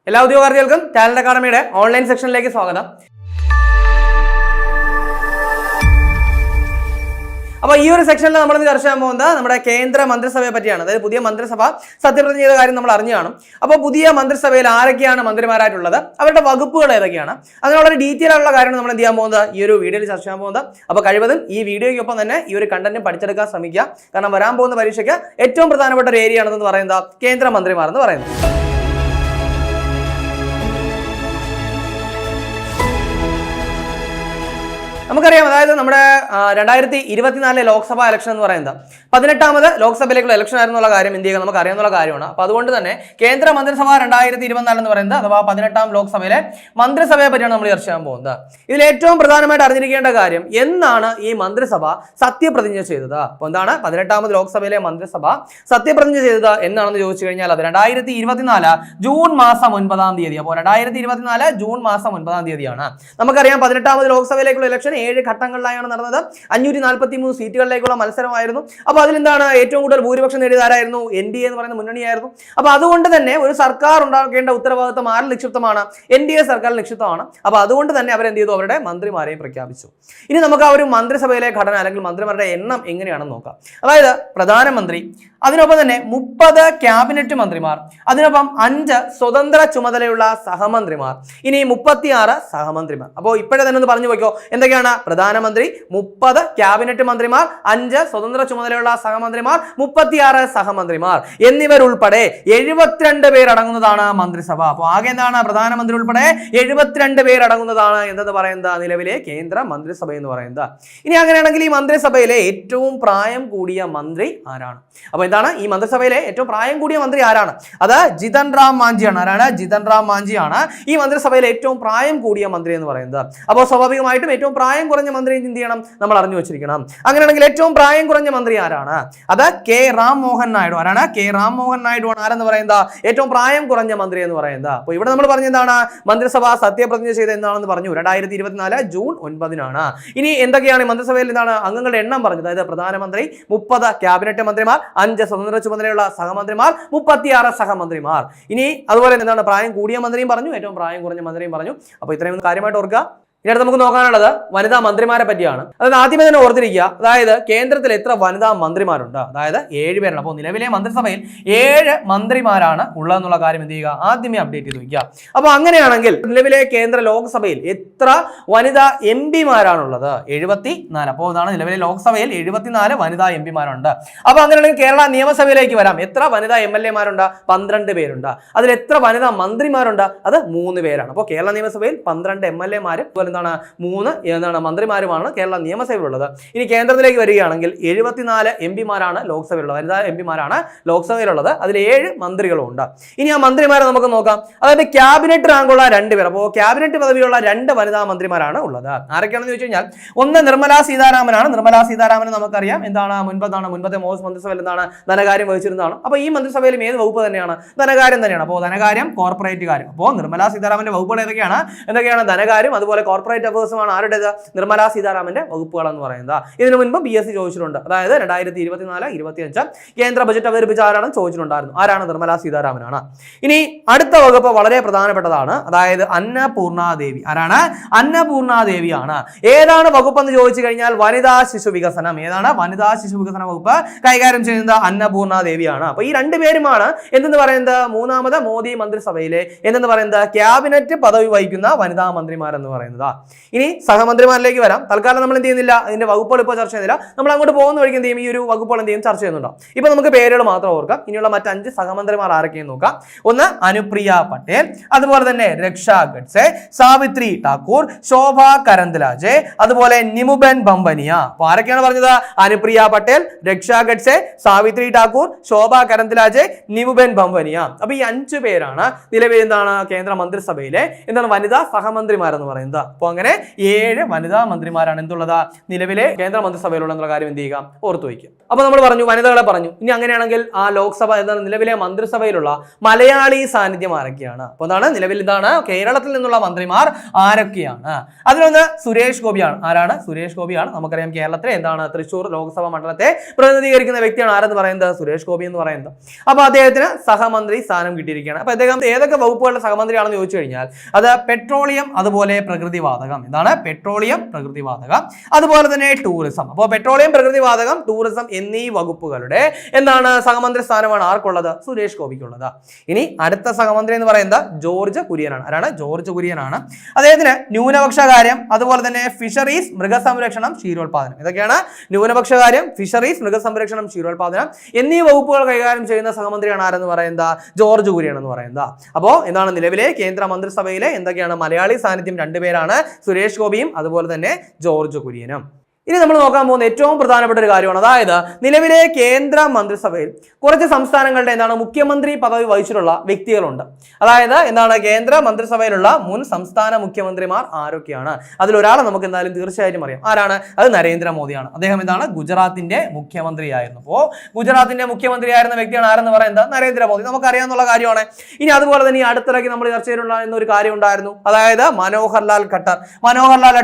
എല്ലാ ഉദ്യോഗാർത്ഥികൾക്കും talent അക്കാഡമിയുടെ online സെക്ഷനിലേക്ക് സ്വാഗതം. അപ്പോൾ ഈ ഒരു സെക്ഷനിൽ നമ്മൾ ചർച്ച ചെയ്യാൻ പോകുന്നത് നമ്മുടെ കേന്ദ്ര മന്ത്രിസഭയെ പറ്റിയാണ്. അതായത് പുതിയ മന്ത്രിസഭ സത്യപ്രതിജ്ഞ ചെയ്ത കാര്യം നമ്മൾ അറിഞ്ഞു കാണും. അപ്പോൾ പുതിയ മന്ത്രിസഭയിൽ ആരൊക്കെയാണ് മന്ത്രിമാരായിട്ടുള്ളത്, അവരുടെ വകുപ്പുകൾ ഏതൊക്കെയാണ്, അതിനുള്ള ഒരു ഡീറ്റെയിൽ ആയിട്ടുള്ള കാര്യമാണ് നമ്മൾ എന്ത് ചെയ്യാൻ പോകുന്നത്, ഈ ഒരു വീഡിയോയിൽ ചർച്ച ചെയ്യാൻ പോകുന്നത്. അപ്പോൾ കഴിവതും ഈ വീഡിയോയ്ക്കൊപ്പം തന്നെ ഈ ഒരു കണ്ടന്റും പഠിച്ചെടുക്കാൻ ശ്രമിക്കുക. കാരണം വരാൻ പോകുന്ന പരീക്ഷയ്ക്ക് ഏറ്റവും പ്രധാനപ്പെട്ട ഒരു ഏരിയ ആണെന്ന് പറയുന്നത് കേന്ദ്ര മന്ത്രിമാർ എന്ന് പറയുന്നത്. നമുക്കറിയാം, അതായത് നമ്മുടെ 2024 ലോക്സഭാ ഇലക്ഷൻ എന്ന് പറയുന്നത് 18ാമത് ലോക്സഭയിലേക്കുള്ള ഇലക്ഷൻ ആയിരുന്നുള്ള കാര്യം ഇന്ത്യക്ക് നമുക്ക് അറിയാവുന്ന കാര്യമാണ്. അപ്പോൾ അതുകൊണ്ട് തന്നെ കേന്ദ്ര മന്ത്രിസഭ 2024 എന്ന് പറയുന്നത് അഥവാ 18ാം ലോക്സഭയിലെ മന്ത്രിസഭയെ പറ്റിയാണ് നമ്മൾ ചർച്ച ചെയ്യാൻ പോകുന്നത്. ഇതിൽ ഏറ്റവും പ്രധാനമായിട്ട് അറിഞ്ഞിരിക്കേണ്ട കാര്യം, എന്നാണ് ഈ മന്ത്രിസഭ സത്യപ്രതിജ്ഞ ചെയ്തത്. അപ്പോൾ എന്താണ് 18ാമത് ലോക്സഭയിലെ മന്ത്രിസഭ സത്യപ്രതിജ്ഞ ചെയ്തത് എന്നാണെന്ന് ചോദിച്ചു കഴിഞ്ഞാൽ അത് 2024 ജൂൺ മാസം 9-ാം തീയതി. അപ്പോൾ 2024 ജൂൺ മാസം 9-ാം തീയതിയാണ്. നമുക്കറിയാം 18ാമത് ലോക്സഭയിലേക്കുള്ള ഇലക്ഷൻ 7 ഘട്ടങ്ങളിലായാണ് നടന്നത്. 543 സീറ്റുകളിലേക്കുള്ള മത്സരമായിരുന്നു. അപ്പോൾ അതിലെന്താണ് ഏറ്റവും കൂടുതൽ ഭൂരിപക്ഷം നേടിയതാരായിരുന്നു? NDA എന്ന് പറയുന്ന മുന്നണിയായിരുന്നു. അപ്പോൾ അതുകൊണ്ട് തന്നെ ഒരു സർക്കാർ ഉണ്ടാക്കേണ്ട ഉത്തരവാദിത്വം ആരിൽ നിക്ഷിപ്തമാണ്? NDA സർക്കാരിൽ നിക്ഷിപ്തമാണ്. അപ്പോൾ അതുകൊണ്ട് തന്നെ അവരെന്ത് ചെയ്തു? അവരുടെ മന്ത്രിമാരെയും പ്രഖ്യാപിച്ചു. ഇനി നമുക്ക് ആ ഒരു മന്ത്രിസഭയിലെ ഘടന അല്ലെങ്കിൽ മന്ത്രിമാരുടെ എണ്ണം എങ്ങനെയാണെന്ന് നോക്കാം. അതായത് പ്രധാനമന്ത്രി, അതിനൊപ്പം തന്നെ 30 ക്യാബിനറ്റ് മന്ത്രിമാർ, അതിനൊപ്പം 5 സ്വതന്ത്ര ചുമതലയുള്ള സഹമന്ത്രിമാർ, ഇനി 36 സഹമന്ത്രിമാർ. അപ്പോൾ ഇപ്പോഴേ തന്നെ ഒന്ന് പറഞ്ഞു പോയിക്കോ, എന്തൊക്കെയാണ്? പ്രധാനമന്ത്രി, 30 ക്യാബിനറ്റ് മന്ത്രിമാർ, 5 സ്വതന്ത്ര ചുമതലയുള്ള സഹമന്ത്രിമാർ, 36 സഹമന്ത്രിമാർ എന്നിവരുൾപ്പെടെ 72 പേരടങ്ങുന്നതാണ് മന്ത്രിസഭ. അപ്പോൾ ആകെ എന്താണ്? പ്രധാനമന്ത്രി ഉൾപ്പെടെ 72 പേരടങ്ങുന്നതാണ് എന്തെന്ന് പറയുന്നത് നിലവിലെ കേന്ദ്ര മന്ത്രിസഭ എന്ന് പറയുന്നത്. ഇനി അങ്ങനെയാണെങ്കിൽ ഈ മന്ത്രിസഭയിലെ ഏറ്റവും പ്രായം കൂടിയ മന്ത്രി ആരാണ്? അപ്പോൾ എന്താണ് ഈ മന്ത്രിസഭയിലെ ഏറ്റവും പ്രായം കൂടിയ മന്ത്രി ആരാണ്? അത് ജിതൻ റാം മാഞ്ചിയാണ്. ആരാണ്? ജിതൻ റാം മാഞ്ചിയാണ് ഈ മന്ത്രിസഭയിലെ ഏറ്റവും പ്രായം കൂടിയ മന്ത്രി എന്ന് പറയുന്നത്. അപ്പോൾ സ്വാഭാവികമായിട്ടും ഏറ്റവും പ്രായം കുറഞ്ഞ മന്ത്രി എന്ത് ചെയ്യണം? നമ്മൾ അറിഞ്ഞു വെച്ചിരിക്കണം. അങ്ങനെയാണെങ്കിൽ ഏറ്റവും പ്രായം കുറഞ്ഞ മന്ത്രി ആരാണ്? അത് കെ രാം മോഹൻ നായിഡു. ആരാണ്? കെ രാം മോഹൻ നായിഡു ആണ് ആരെന്ന് പറയുന്നത് ഏറ്റവും പ്രായം കുറഞ്ഞ മന്ത്രി എന്ന് പറയുന്നത്. അപ്പോൾ ഇവിടെ നമ്മൾ പറഞ്ഞ എന്താണ്? മന്ത്രിസഭ സത്യപ്രതിജ്ഞ ചെയ്ത് എന്താണെന്ന് പറഞ്ഞു, 2024 ജൂൺ 9-നാണ്. ഇനി എന്തൊക്കെയാണ് ഈ മന്ത്രിസഭയിൽ എന്താണ് അംഗങ്ങളുടെ എണ്ണം പറഞ്ഞത്? അതായത് പ്രധാനമന്ത്രി, 30 ക്യാബിനറ്റ് മന്ത്രിമാർ, 5 സ്വതന്ത്ര ചുമതലയുള്ള സഹമന്ത്രിമാർ, 36 സഹമന്ത്രിമാർ. ഇനി അതുപോലെ എന്താണ് പ്രായം കൂടിയ മന്ത്രിയും പറഞ്ഞു, ഏറ്റവും പ്രായം കുറഞ്ഞ മന്ത്രിയും പറഞ്ഞു. അപ്പോൾ ഇത്രയും കാര്യമായിട്ട് ഓർക്കുക. ഇനി അടുത്ത് നമുക്ക് നോക്കാനുള്ളത് വനിതാ മന്ത്രിമാരെ പറ്റിയാണ്. അതായത് ആദ്യമേ തന്നെ ഓർത്തിരിക്കുക, അതായത് കേന്ദ്രത്തിൽ എത്ര വനിതാ മന്ത്രിമാരുണ്ട്? അതായത് 7 പേരാണ്. അപ്പോൾ നിലവിലെ മന്ത്രിസഭയിൽ 7 മന്ത്രിമാരാണ് ഉള്ളതെന്നുള്ള കാര്യം എന്ത് ചെയ്യുക? ആദ്യമേ അപ്ഡേറ്റ് ചെയ്ത് വയ്ക്കുക. അപ്പോൾ അങ്ങനെയാണെങ്കിൽ നിലവിലെ കേന്ദ്ര ലോക്സഭയിൽ എത്ര വനിതാ MP-മാരാണുള്ളത്? 74. അപ്പോൾ ഇതാണ് നിലവിലെ ലോക്സഭയിൽ 74 വനിതാ MP-മാരുണ്ട്. അപ്പോൾ അങ്ങനെയാണെങ്കിൽ കേരള നിയമസഭയിലേക്ക് വരാം. എത്ര വനിതാ MLA-മാരുണ്ട്? 12 പേരുണ്ട്. അതിൽ എത്ര വനിതാ മന്ത്രിമാരുണ്ട്? അത് 3 പേരാണ്. അപ്പോൾ കേരള നിയമസഭയിൽ 12 MLA-മാരും 3 മന്ത്രിമാരുമാണ് കേരള നിയമസഭയിലുള്ളത്. ഇനി കേന്ദ്രത്തിലേക്ക് വരികയാണെങ്കിൽ 74 MP-മാരാണ് ലോക്സഭയിലുള്ളത്, വനിതാ MP-മാരാണ് ലോക്സഭയിലുള്ളത്. അതിൽ 7 മന്ത്രികളും ഉണ്ട്. ഇനി ആ മന്ത്രിമാരെ നമുക്ക് നോക്കാം. അതായത് ക്യാബിനറ്റ് റാങ്കുള്ള 2 പേർ. അപ്പോൾ ക്യാബിനറ്റ് പദവിയുള്ള 2 വനിതാ മന്ത്രിമാരാണ് ഉള്ളത്. ആരൊക്കെയാണെന്ന് ചോദിച്ചു കഴിഞ്ഞാൽ, ഒന്ന് നിർമ്മലാ സീതാരാമനാണ്. നിർമ്മലാ സീതാരാമൻ നമുക്കറിയാം എന്താണ് മുൻപത്തെ മോദി മന്ത്രിസഭയിൽ എന്താണ് ധനകാര്യം വഹിച്ചിരുന്നതാണ്. അപ്പോൾ ഈ മന്ത്രിസഭയിലും ഏത് വകുപ്പ് തന്നെയാണ്? ധനകാര്യം തന്നെയാണ്. അപ്പോൾ ധനകാര്യം, കോർപ്പറേറ്റ് കാര്യം. അപ്പോൾ നിർമ്മലാ സീതാരാമന്റെ വകുപ്പുകൾ എന്തൊക്കെയാണ്? ധനകാര്യം, അതുപോലെ കോർപ്പറേറ്റ് അഫേഴ്സുമാണ് ആരുടേത്? നിർമ്മലാ സീതാരാമന്റെ വകുപ്പുകൾ എന്ന് പറയുന്നത്. ഇതിനു മുൻപ് PSC ചോദിച്ചിട്ടുണ്ട്. അതായത് 2024-25 കേന്ദ്ര ബജറ്റ് അവതരിപ്പിച്ച ആരാണ് ചോദിച്ചിട്ടുണ്ടായിരുന്നു. ആരാണ്? നിർമ്മലാ സീതാരാമനാണ്. ഇനി അടുത്ത വകുപ്പ് വളരെ പ്രധാനപ്പെട്ടതാണ്. അതായത് അന്നപൂർണ ദേവി. ആരാണ്? അന്നപൂർണ ദേവിയാണ്. ഏതാണ് വകുപ്പ് എന്ന് ചോദിച്ചു കഴിഞ്ഞാൽ വനിതാ ശിശു വികസനം. ഏതാണ്? വനിതാ ശിശു വികസന വകുപ്പ് കൈകാര്യം ചെയ്യുന്നത് അന്നപൂർണ ദേവിയാണ്. അപ്പോൾ ഈ 2 പേരുമാണ് എന്തെന്ന് പറയുന്നത് 3ാമത് മോദി മന്ത്രിസഭയിലെ എന്തെന്ന് പറയുന്നത് ക്യാബിനറ്റ് പദവി വഹിക്കുന്ന വനിതാ മന്ത്രിമാരെന്ന് പറയുന്നത്. ഇനി സഹമന്ത്രിമാരിലേക്ക് വരാം. തൽക്കാലം നമ്മൾ എന്ത് ചെയ്യുന്നില്ല, ഇതിന്റെ വകുപ്പുകൾ ഇപ്പോൾ ചർച്ച ചെയ്യുന്നില്ല. നമ്മൾ അങ്ങോട്ട് പോകുന്ന വഴിക്ക് എന്ത് ചെയ്യും? ഈ ഒരു വകുപ്പുകൾ എന്ത് ചെയ്യും? ചർച്ച ചെയ്യുന്നുണ്ടോ. ഇപ്പൊ നമുക്ക് പേരുകൾ മാത്രം ഓർക്കാം. ഇനിയുള്ള മറ്റ് 5 സഹമന്ത്രിമാർ ആരൊക്കെയെന്ന് നോക്കാം. ഒന്ന് അനുപ്രിയ പട്ടേൽ, അതുപോലെ തന്നെ രക്ഷാ ഗഡ്സെ, സാവിത്രി ഠാക്കൂർ, ശോഭ കരന്ദലാജെ, അതുപോലെ നിമുബെൻ ബംബനിയ. അപ്പൊ ആരൊക്കെയാണ് പറഞ്ഞത്? അനുപ്രിയ പട്ടേൽ, രക്ഷാ ഗഡ്സെ, സാവിത്രി ഠാക്കൂർ, ശോഭ കരന്ദലാജെ, നിമുബെൻ ബംബനിയ. അപ്പൊ ഈ 5 പേരാണ് നിലവിൽ എന്താണ് കേന്ദ്ര മന്ത്രിസഭയിലെ എന്താണ് വനിതാ സഹമന്ത്രിമാരെന്ന് പറയുന്നത്. അപ്പോൾ അങ്ങനെ 7 വനിതാ മന്ത്രിമാരാണ് എന്തുള്ളത് നിലവിലെ കേന്ദ്ര മന്ത്രിസഭയിലുള്ള എന്നുള്ള കാര്യം എന്ത് ചെയ്യുക ഓർത്തു വയ്ക്കുക. അപ്പൊ നമ്മൾ പറഞ്ഞു വനിതകളെ പറഞ്ഞു. ഇനി അങ്ങനെയാണെങ്കിൽ ആ ലോക്സഭ എന്താണ് നിലവിലെ മന്ത്രിസഭയിലുള്ള മലയാളി സാന്നിധ്യം ആരൊക്കെയാണ്? അപ്പൊ എന്താണ് നിലവിൽ ഇതാണ് കേരളത്തിൽ നിന്നുള്ള മന്ത്രിമാർ ആരൊക്കെയാണ്? അതിലൊന്ന് സുരേഷ് ഗോപിയാണ്. ആരാണ്? സുരേഷ് ഗോപിയാണ്. നമുക്കറിയാം കേരളത്തിലെ എന്താണ് തൃശ്ശൂർ ലോക്സഭാ മണ്ഡലത്തെ പ്രതിനിധീകരിക്കുന്ന വ്യക്തിയാണ് ആരെന്ന് പറയുന്നത് സുരേഷ് ഗോപി എന്ന് പറയുന്നത്. അപ്പൊ അദ്ദേഹത്തിന് സഹമന്ത്രി സ്ഥാനം കിട്ടിയിരിക്കുകയാണ്. അപ്പൊ അദ്ദേഹം ഏതൊക്കെ വകുപ്പുകളുടെ സഹമന്ത്രിയാണെന്ന് ചോദിച്ചു കഴിഞ്ഞാൽ അത് പെട്രോളിയം അതുപോലെ പ്രകൃതിവാതകം. എന്താണ് പെട്രോളിയം പ്രകൃതിവാതകം അതുപോലെ തന്നെ ടൂറിസം. അപ്പോൾ പെട്രോളിയം പ്രകൃതിവാതകം ടൂറിസം എന്നീ വകുപ്പുകളുടെ എന്താണ് സഹമന്ത്രി സ്ഥാനമാണ് ആർക്കുള്ളത്? സുരേഷ് ഗോപിക്കുള്ളത്. ഇനി അടുത്ത സഹമന്ത്രി എന്ന് പറയുന്നത് ജോർജ് കുര്യനാണ്. ആരാണ്? ജോർജ് കുര്യനാണ്. അദ്ദേഹത്തിന് ന്യൂനപക്ഷ കാര്യം അതുപോലെ തന്നെ ഫിഷറീസ് മൃഗസംരക്ഷണം ക്ഷീരോത്പാദനം ഇതൊക്കെയാണ് ന്യൂനപക്ഷ കാര്യം ഫിഷറീസ് മൃഗസംരക്ഷണം ക്ഷീരോത്പാദനം എന്നീ വകുപ്പുകൾ കൈകാര്യം ചെയ്യുന്ന സഹമന്ത്രിയാണ് ആരെന്ന് പറയുന്നത് ജോർജ് കുര്യൻ എന്ന് പറയുന്നത്. അപ്പോൾ എന്താണ് നിലവിലെ കേന്ദ്ര മന്ത്രിസഭയിലെ എന്തൊക്കെയാണ് മലയാളി സാന്നിധ്യം 2 പേരാണ് സുരേഷ് ഗോപിയും അതുപോലെ തന്നെ ജോർജ് കുര്യനും. ഇനി നമ്മൾ നോക്കാൻ പോകുന്ന ഏറ്റവും പ്രധാനപ്പെട്ട ഒരു കാര്യമാണ്. അതായത് നിലവിലെ കേന്ദ്ര മന്ത്രിസഭയിൽ കുറച്ച് സംസ്ഥാനങ്ങളുടെ എന്താണ് മുഖ്യമന്ത്രി പദവി വഹിച്ചിട്ടുള്ള വ്യക്തികളുണ്ട്. അതായത് എന്താണ് കേന്ദ്ര മന്ത്രിസഭയിലുള്ള മുൻ സംസ്ഥാന മുഖ്യമന്ത്രിമാർ ആരൊക്കെയാണ്? അതിലൊരാളെ നമുക്ക് എന്തായാലും തീർച്ചയായിട്ടും അറിയാം. ആരാണ്? അത് നരേന്ദ്രമോദിയാണ്. അദ്ദേഹം എന്താണ് ഗുജറാത്തിന്റെ മുഖ്യമന്ത്രിയായിരുന്നു. അപ്പോൾ ഗുജറാത്തിന്റെ മുഖ്യമന്ത്രിയായിരുന്ന വ്യക്തിയാണ് ആരെന്ന് പറയുന്നത് നരേന്ദ്രമോദി. നമുക്കറിയാവുന്ന കാര്യമാണ്. ഇനി അതുപോലെ തന്നെ ഈ അടുത്തിടയ്ക്ക് നമ്മൾ ചർച്ച ചെയ്തിട്ടുള്ള എന്നൊരു കാര്യം ഉണ്ടായിരുന്നു. അതായത് മനോഹർലാൽ ഖട്ടർ. മനോഹർലാൽ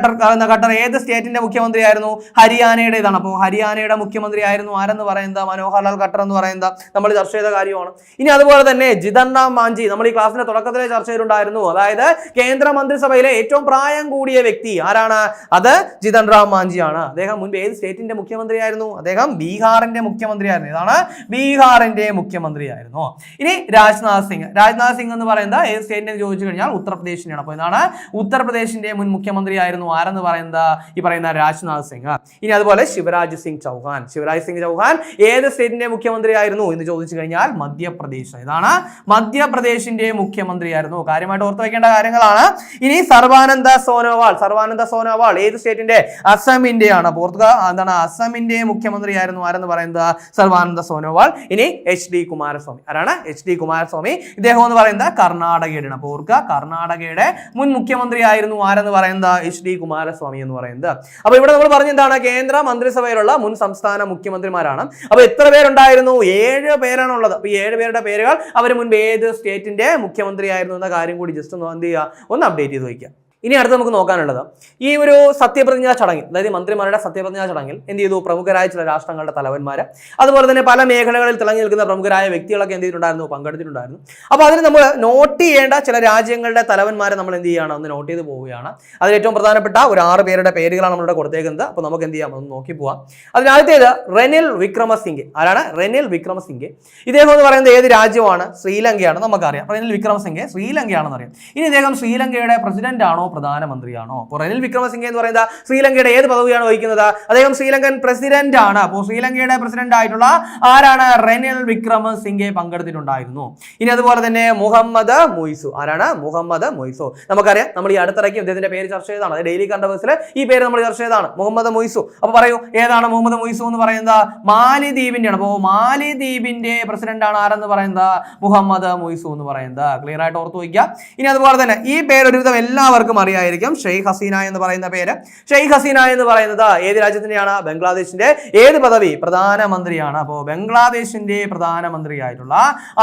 ഖട്ടർ ഏത് സ്റ്റേറ്റിന്റെ മുഖ്യമന്ത്രിയായിരുന്നു? ഹരിയാനയുടേതാണ്. അപ്പോൾ ഹരിയാനയുടെ മുഖ്യമന്ത്രി ആയിരുന്നു ആരെന്ന് പറയുന്നത് മനോഹർലാൽ ഖട്ടർ എന്ന് പറയുന്നത് നമ്മൾ ചർച്ച ചെയ്ത കാര്യമാണ്. ഇനി അതുപോലെ തന്നെ ജിതൻ റാം മാഞ്ചി നമ്മൾ ഈ ക്ലാസ്സിന്റെ തുടക്കത്തിലെ ചർച്ച ചെയ്തിട്ടുണ്ടായിരുന്നു. അതായത് കേന്ദ്ര മന്ത്രിസഭയിലെ ഏറ്റവും പ്രായം കൂടിയ വ്യക്തി ആരാണ്? അത് ജിതൻ റാം മാഞ്ചിയാണ്. അദ്ദേഹം മുൻപ് ഏത് സ്റ്റേറ്റിന്റെ മുഖ്യമന്ത്രിയായിരുന്നു? അദ്ദേഹം ബീഹാറിന്റെ മുഖ്യമന്ത്രിയായിരുന്നു. ഇതാണ് ബീഹാറിന്റെ മുഖ്യമന്ത്രിയായിരുന്നു. ഇനി രാജ്നാഥ് സിംഗ്. രാജ്നാഥ് സിംഗ് എന്ന് പറയുന്നത് ഏത് സ്റ്റേറ്റിനെ ചോദിച്ചു കഴിഞ്ഞാൽ ഉത്തർപ്രദേശിനാണ്. അപ്പോൾ ഇതാണ് ഉത്തർപ്രദേശിന്റെ മുൻ മുഖ്യമന്ത്രിയായിരുന്നു ആരെന്ന് പറയുന്നത് ഈ പറയുന്ന രാജ്നാഥ് സിംഗ്. ഇനി അതുപോലെ ശിവരാജ് സിംഗ് ചൗഹാൻ. ശിവരാജ് സിംഗ് ചൗഹാൻ ഏത് സ്റ്റേറ്റിന്റെ മുഖ്യമന്ത്രിയായിരുന്നു എന്ന് ചോദിച്ചു കഴിഞ്ഞാൽ മധ്യപ്രദേശ്. ഇതാണ് മധ്യപ്രദേശിന്റെ മുഖ്യമന്ത്രിയായിരുന്നു. കാര്യമായിട്ട് ഓർത്തു വെക്കേണ്ട കാര്യങ്ങളാണ്. ഇനി സർബാനന്ദ സോനോവാൾ. സർബാനന്ദ സോനോവാൾ ഏത് സ്റ്റേറ്റിന്റെ? അസമിന്റെ ആണ്. ഓർക്കുക എന്താണ് അസമിന്റെ മുഖ്യമന്ത്രിയായിരുന്നു ആരെന്ന് പറയുന്നത് സർബാനന്ദ സോനോവാൾ. ഇനി HD കുമാരസ്വാമി. ആരാണ്? HD കുമാരസ്വാമി. ഇദ്ദേഹം എന്ന് പറയുന്നത് കർണാടകയുടെ. അപ്പോൾ ഓർക്കുക കർണാടകയുടെ മുൻ മുഖ്യമന്ത്രിയായിരുന്നു ആരെന്ന് പറയുന്നത് HD കുമാരസ്വാമി എന്ന് പറയുന്നത്. അപ്പൊ ഇവിടെ നമ്മൾ പറഞ്ഞ എന്താണ് കേന്ദ്ര മന്ത്രിസഭയിലുള്ള മുൻ സംസ്ഥാന മുഖ്യമന്ത്രിമാരാണ്. അപ്പൊ എത്ര പേരുണ്ടായിരുന്നു? 7 പേരാണുള്ളത്. അപ്പൊ 7 പേരുടെ പേരുകൾ അവർ മുൻപ് ഏത് സ്റ്റേറ്റിന്റെ മുഖ്യമന്ത്രി ആയിരുന്നു എന്ന കാര്യം കൂടി ജസ്റ്റ് ഒന്ന് എന്ത് ചെയ്യുക ഒന്ന് അപ്ഡേറ്റ് ചെയ്ത് വയ്ക്കുക. ഇനി അടുത്ത് നമുക്ക് നോക്കാനുള്ളത് ഈ ഒരു സത്യപ്രതിജ്ഞാ ചടങ്ങിൽ അതായത് മന്ത്രിമാരുടെ സത്യപ്രതിജ്ഞാ ചടങ്ങിൽ എന്ത് ചെയ്തു? പ്രമുഖരായ ചില രാഷ്ട്രങ്ങളുടെ തലവന്മാര് അതുപോലെ തന്നെ പല മേഖലകളിൽ തിളങ്ങി നിൽക്കുന്ന പ്രമുഖരായ വ്യക്തികളൊക്കെ എന്ത് ചെയ്തിട്ടുണ്ടായിരുന്നു? പങ്കെടുത്തിട്ടുണ്ടായിരുന്നു. അപ്പോൾ അതിന് നമ്മൾ നോട്ട് ചെയ്യേണ്ട ചില രാജ്യങ്ങളുടെ തലവന്മാരെ നമ്മൾ എന്ത് ചെയ്യുകയാണ്? ഒന്ന് നോട്ട് ചെയ്ത് പോവുകയാണ്. അതിൽ ഏറ്റവും പ്രധാനപ്പെട്ട ഒരു 6 പേരുടെ പേരുകളാണ് നമ്മളിവിടെ കൊടുത്തേക്കുന്നത്. അപ്പോൾ നമുക്ക് എന്ത് ചെയ്യാം? ഒന്ന് നോക്കി പോവാം. അതിനാദ്യത്തേത് റെനിൽ വിക്രമസിംഗെ. ആരാണ്? റെനിൽ വിക്രമസിംഗെ. ഇദ്ദേഹം എന്ന് പറയുന്നത് ഏത് രാജ്യമാണ്? ശ്രീലങ്കയാണ്. നമുക്കറിയാം റെനിൽ വിക്രമസിംഗെ ശ്രീലങ്കയാണെന്ന് അറിയാം. ഇനി ഇദ്ദേഹം ശ്രീലങ്കയുടെ പ്രസിഡന്റ് ആണോ പ്രധാനമന്ത്രിയാണോ? അപ്പോൾ റെനിൽ വിക്രമസിംഗെ എന്ന് പറയുന്നത് ശ്രീലങ്കയുടെ ഏത് പദവിയാണ് വഹിക്കുന്നത്? അദ്ദേഹം ശ്രീലങ്കൻ പ്രസിഡന്റ് ആണ്. അപ്പോൾ ശ്രീലങ്കയുടെ പ്രസിഡന്റ് ആയിട്ടുള്ള ആരാണ്? റെനിൽ വിക്രമസിംഗെ പങ്കെടുത്തിട്ടുണ്ടായിരുന്നു. ഇനി അതുപോലെ തന്നെ മുഹമ്മദ് മൊയ്സു. ആരാണ്? മുഹമ്മദ് മൊയ്സു. നമുക്കറിയാം നമ്മൾ ഈ അടുത്തിടയ്ക്ക് അദ്ദേഹത്തിന്റെ പേര് ചർച്ച ചെയ്തതാണ്. ഡെയിലി കണ്ടവേഴ്സിൽ ഈ പേര് നമ്മൾ ചർച്ച ചെയ്തതാണ് മുഹമ്മദ് മൊയ്സു. അപ്പോൾ പറയൂ ഏതാണ് മുഹമ്മദ് മൊയ്സു എന്ന് പറയുന്നത്? മാലിദ്വീപിന്റെ ആണ്. അപ്പോൾ മാലിദ്വീപിന്റെ പ്രസിഡന്റ് ആണ് ആരെന്ന് പറയുന്നത്? മുഹമ്മദ് മൊയ്സു എന്ന് പറയുന്നത്. ക്ലിയർ ആയിട്ട് ഓർത്തു വയ്ക്കുക. ഇനി അതുപോലെ തന്നെ ഈ പേര് ഒരുവിധം എല്ലാവർക്കും അറിയായിരിക്കും. ഷെയ്ഖ് ഹസീന എന്ന് പറയുന്ന പേര്. ഷെയ്ഖ് ഹസീന എന്ന് പറയുന്നത് ഏത് രാജ്യത്തിന്റെയാണ്? ബംഗ്ലാദേശിന്റെ ഏത് പദവി? പ്രധാനമന്ത്രിയാണ്. അപ്പോൾ ബംഗ്ലാദേശിന്റെ പ്രധാനമന്ത്രിയായിട്ടുള്ള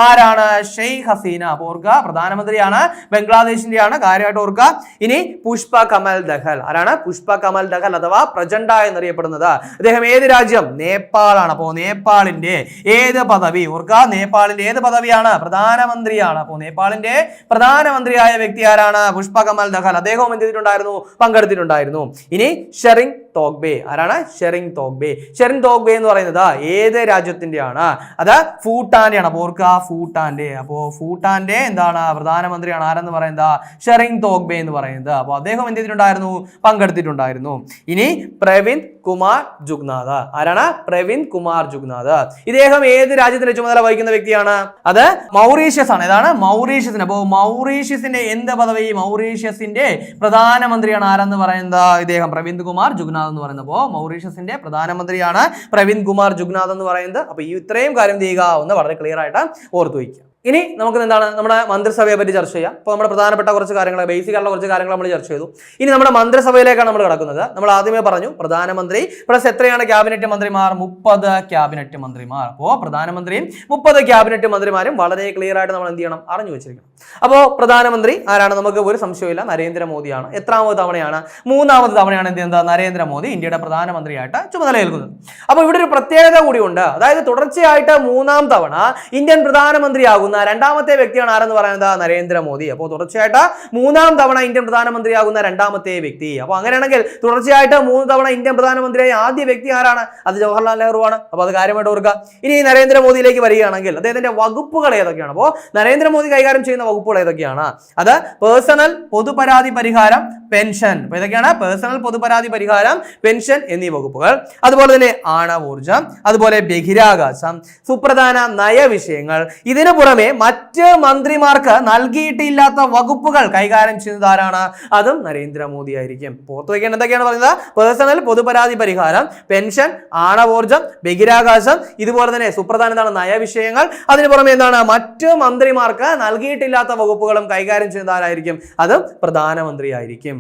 ആരാണ്? ഷെയ്ഖ് ഹസീന. അപ്പോൾ ഓർക്കുക പ്രധാനമന്ത്രിയാണ്, ബംഗ്ലാദേശിന്റെ ആണ്. കാര്യമായിട്ട് ഓർക്കുക. ഇനി പുഷ്പ കമൽ ദഹൽ. ആരാണ്? പുഷ്പ കമൽ ദഹൽ അഥവാ പ്രചണ്ഡ എന്നറിയപ്പെടുന്നത്. അദ്ദേഹം ഏത് രാജ്യം? നേപ്പാളാണ്. അപ്പോൾ നേപ്പാളിന്റെ ഏത് പദവി? ഓർക്കുക നേപ്പാളിന്റെ ഏത് പദവിയാണ്? പ്രധാനമന്ത്രിയാണ്. അപ്പോൾ നേപ്പാളിന്റെ പ്രധാനമന്ത്രിയായ വ്യക്തി ആരാണ്? പുഷ്പ കമൽ ദഹൽ. അദ്ദേഹവും എന്ത് ചെയ്തിട്ടുണ്ടായിരുന്നു? പങ്കെടുത്തിട്ടുണ്ടായിരുന്നു. ഇനി ഷെറിംഗ് തോഗ്ബെ. ആരാണ്? ഷെറിംഗ് തോഗ്ബെ. ഷെറിംഗ് തോഗ്ബെ എന്ന് പറയുന്നത് ഏത് രാജ്യത്തിന്റെയാണ്? അത് ഭൂട്ടാന്റെ ആണ്. അപ്പോൾ ഓർക്കുക ഭൂട്ടാന്റെ. അപ്പോൾ ഭൂട്ടാന്റെ എന്താണ്? പ്രധാനമന്ത്രിയാണ് ആരെന്ന് പറയുന്നത്? ഷെറിംഗ് തോഗ്ബെ എന്ന് പറയുന്നത്. അപ്പോൾ അദ്ദേഹം എന്ത് ചെയ്തിട്ടുണ്ടായിരുന്നു? പങ്കെടുത്തിട്ടുണ്ടായിരുന്നു. ഇനി പ്രവിന്ദ് കുമാർ ജുഗ്നാഥ്. ആരാണ്? പ്രവിന്ദ് കുമാർ ജുഗ്നാഥ്. ഇദ്ദേഹം ഏത് രാജ്യത്തിന്റെ ചുമതല വഹിക്കുന്ന വ്യക്തിയാണ്? അത് മൗറീഷ്യസ് ആണ്. ഏതാണ്? മൗറീഷ്യസിന്. അപ്പോൾ മൗറീഷ്യസിന്റെ എന്ത് പദവി? മൗറീഷ്യസിന്റെ പ്രധാനമന്ത്രിയാണ് ആരെന്ന് പറയുന്നത്? ഇദ്ദേഹം പ്രവിന്ദ് കുമാർ ജുഗ്നാഥ് എന്ന് പറയുന്നത്. അപ്പോൾ മൗറീഷ്യസിന്റെ പ്രധാനമന്ത്രിയാണ് പ്രവിന്ദ് കുമാർ ജുഗ്നാഥ് എന്ന് പറയുന്നത്. അപ്പോൾ ഈ ഇത്രയും കാര്യം ചെയ്യുക ഒന്ന് വളരെ ക്ലിയർ ആയിട്ട് ഓർത്തു വയ്ക്കുക. ഇനി നമുക്ക് എന്താണ് നമ്മുടെ മന്ത്രിസഭയെ പറ്റി ചർച്ച ചെയ്യാം. അപ്പോൾ നമ്മുടെ പ്രധാനപ്പെട്ട കുറച്ച് കാര്യങ്ങൾ, ബേസിക് ആയിട്ടുള്ള കുറച്ച് കാര്യങ്ങൾ നമ്മൾ ചർച്ച ചെയ്തു. ഇനി നമ്മുടെ മന്ത്രിസഭയിലേക്കാണ് നമ്മൾ കിടക്കുന്നത്. നമ്മൾ ആദ്യമേ പറഞ്ഞു പ്രധാനമന്ത്രി പ്ലസ് എത്രയാണ് ക്യാബിനറ്റ് മന്ത്രിമാർ? 30 ക്യാബിനറ്റ് മന്ത്രിമാർ. അപ്പോൾ പ്രധാനമന്ത്രിയും 30 ക്യാബിനറ്റ് മന്ത്രിമാരും വളരെ ക്ലിയർ ആയിട്ട് നമ്മൾ എന്ത് ചെയ്യണം? അറിഞ്ഞു വെച്ചിരിക്കണം. അപ്പോൾ പ്രധാനമന്ത്രി ആരാണ്? നമുക്ക് ഒരു സംശയമില്ല, നരേന്ദ്രമോദിയാണ്. എത്രാമത് തവണയാണ്? 3ാമത് തവണയാണ് എന്ത് ചെയ്യുന്നത്? നരേന്ദ്രമോദി ഇന്ത്യയുടെ പ്രധാനമന്ത്രിയായിട്ട് ചുമതലയേൽക്കുന്നത്. അപ്പോൾ ഇവിടെ ഒരു പ്രത്യേകത കൂടിയുണ്ട്. അതായത് തുടർച്ചയായിട്ട് 3ാം തവണ ഇന്ത്യൻ പ്രധാനമന്ത്രിയാകുന്ന രണ്ടാമത്തെ വ്യക്തിയാണ് ആരെന്ന് പറയുന്നത്? നരേന്ദ്രമോദി. അപ്പോൾ തുടർച്ചയായിട്ട് 3ാം തവണ ഇന്ത്യൻ പ്രധാനമന്ത്രിയാകുന്ന രണ്ടാമത്തെ വ്യക്തി. അപ്പോൾ അങ്ങനെയാണെങ്കിൽ തുടർച്ചയായിട്ട് 3 തവണ ഇന്ത്യൻ പ്രധാനമന്ത്രിയായ ആദ്യ വ്യക്തി ആരാണ്? അത് ജവഹർലാൽ നെഹ്റു ആണ്. അപ്പോൾ അത് കാര്യമായിട്ട് ഓർക്കുക. ഇനി നരേന്ദ്രമോദിയിലേക്ക് വരികയാണെങ്കിൽ അദ്ദേഹത്തിന്റെ വകുപ്പുകൾ ഏതൊക്കെയാണ്? അപ്പോൾ നരേന്ദ്രമോദി കൈകാര്യം ചെയ്യുന്ന വകുപ്പുകൾ ഏതൊക്കെയാണ്? അത് പേഴ്സണൽ, പൊതുപരാതി പരിഹാരം, പെൻഷൻ. അപ്പോൾ ഇതൊക്കെയാണ് പേഴ്സണൽ, പൊതുപരാതി പരിഹാരം, പെൻഷൻ എന്നീ വകുപ്പുകൾ. അതുപോലെ തന്നെ ആണവോർജം, അതുപോലെ ബഹിരാകാശം, സുപ്രധാന നയവിഷയങ്ങൾ. ഇതിനു പുറമെ മറ്റ് മന്ത്രിമാർക്ക് നൽകിയിട്ടില്ലാത്ത വകുപ്പുകൾ കൈകാര്യം ചെയ്യുന്നത് ആരാണ്? അതും നരേന്ദ്രമോദി ആയിരിക്കും. പുറത്തു വയ്ക്കേണ്ട എന്തൊക്കെയാണ് പറയുന്നത്? പേഴ്സണൽ, പൊതുപരാതി പരിഹാരം, പെൻഷൻ, ആണവോർജം, ബഹിരാകാശം, ഇതുപോലെ തന്നെ സുപ്രധാന നയവിഷയങ്ങൾ. അതിനു പുറമെ എന്താണ്? മറ്റ് മന്ത്രിമാർക്ക് നൽകിയിട്ടില്ലാത്ത വകുപ്പുകളും കൈകാര്യം ചെയ്യുന്നത് ആരായിരിക്കും? അതും പ്രധാനമന്ത്രി ആയിരിക്കും.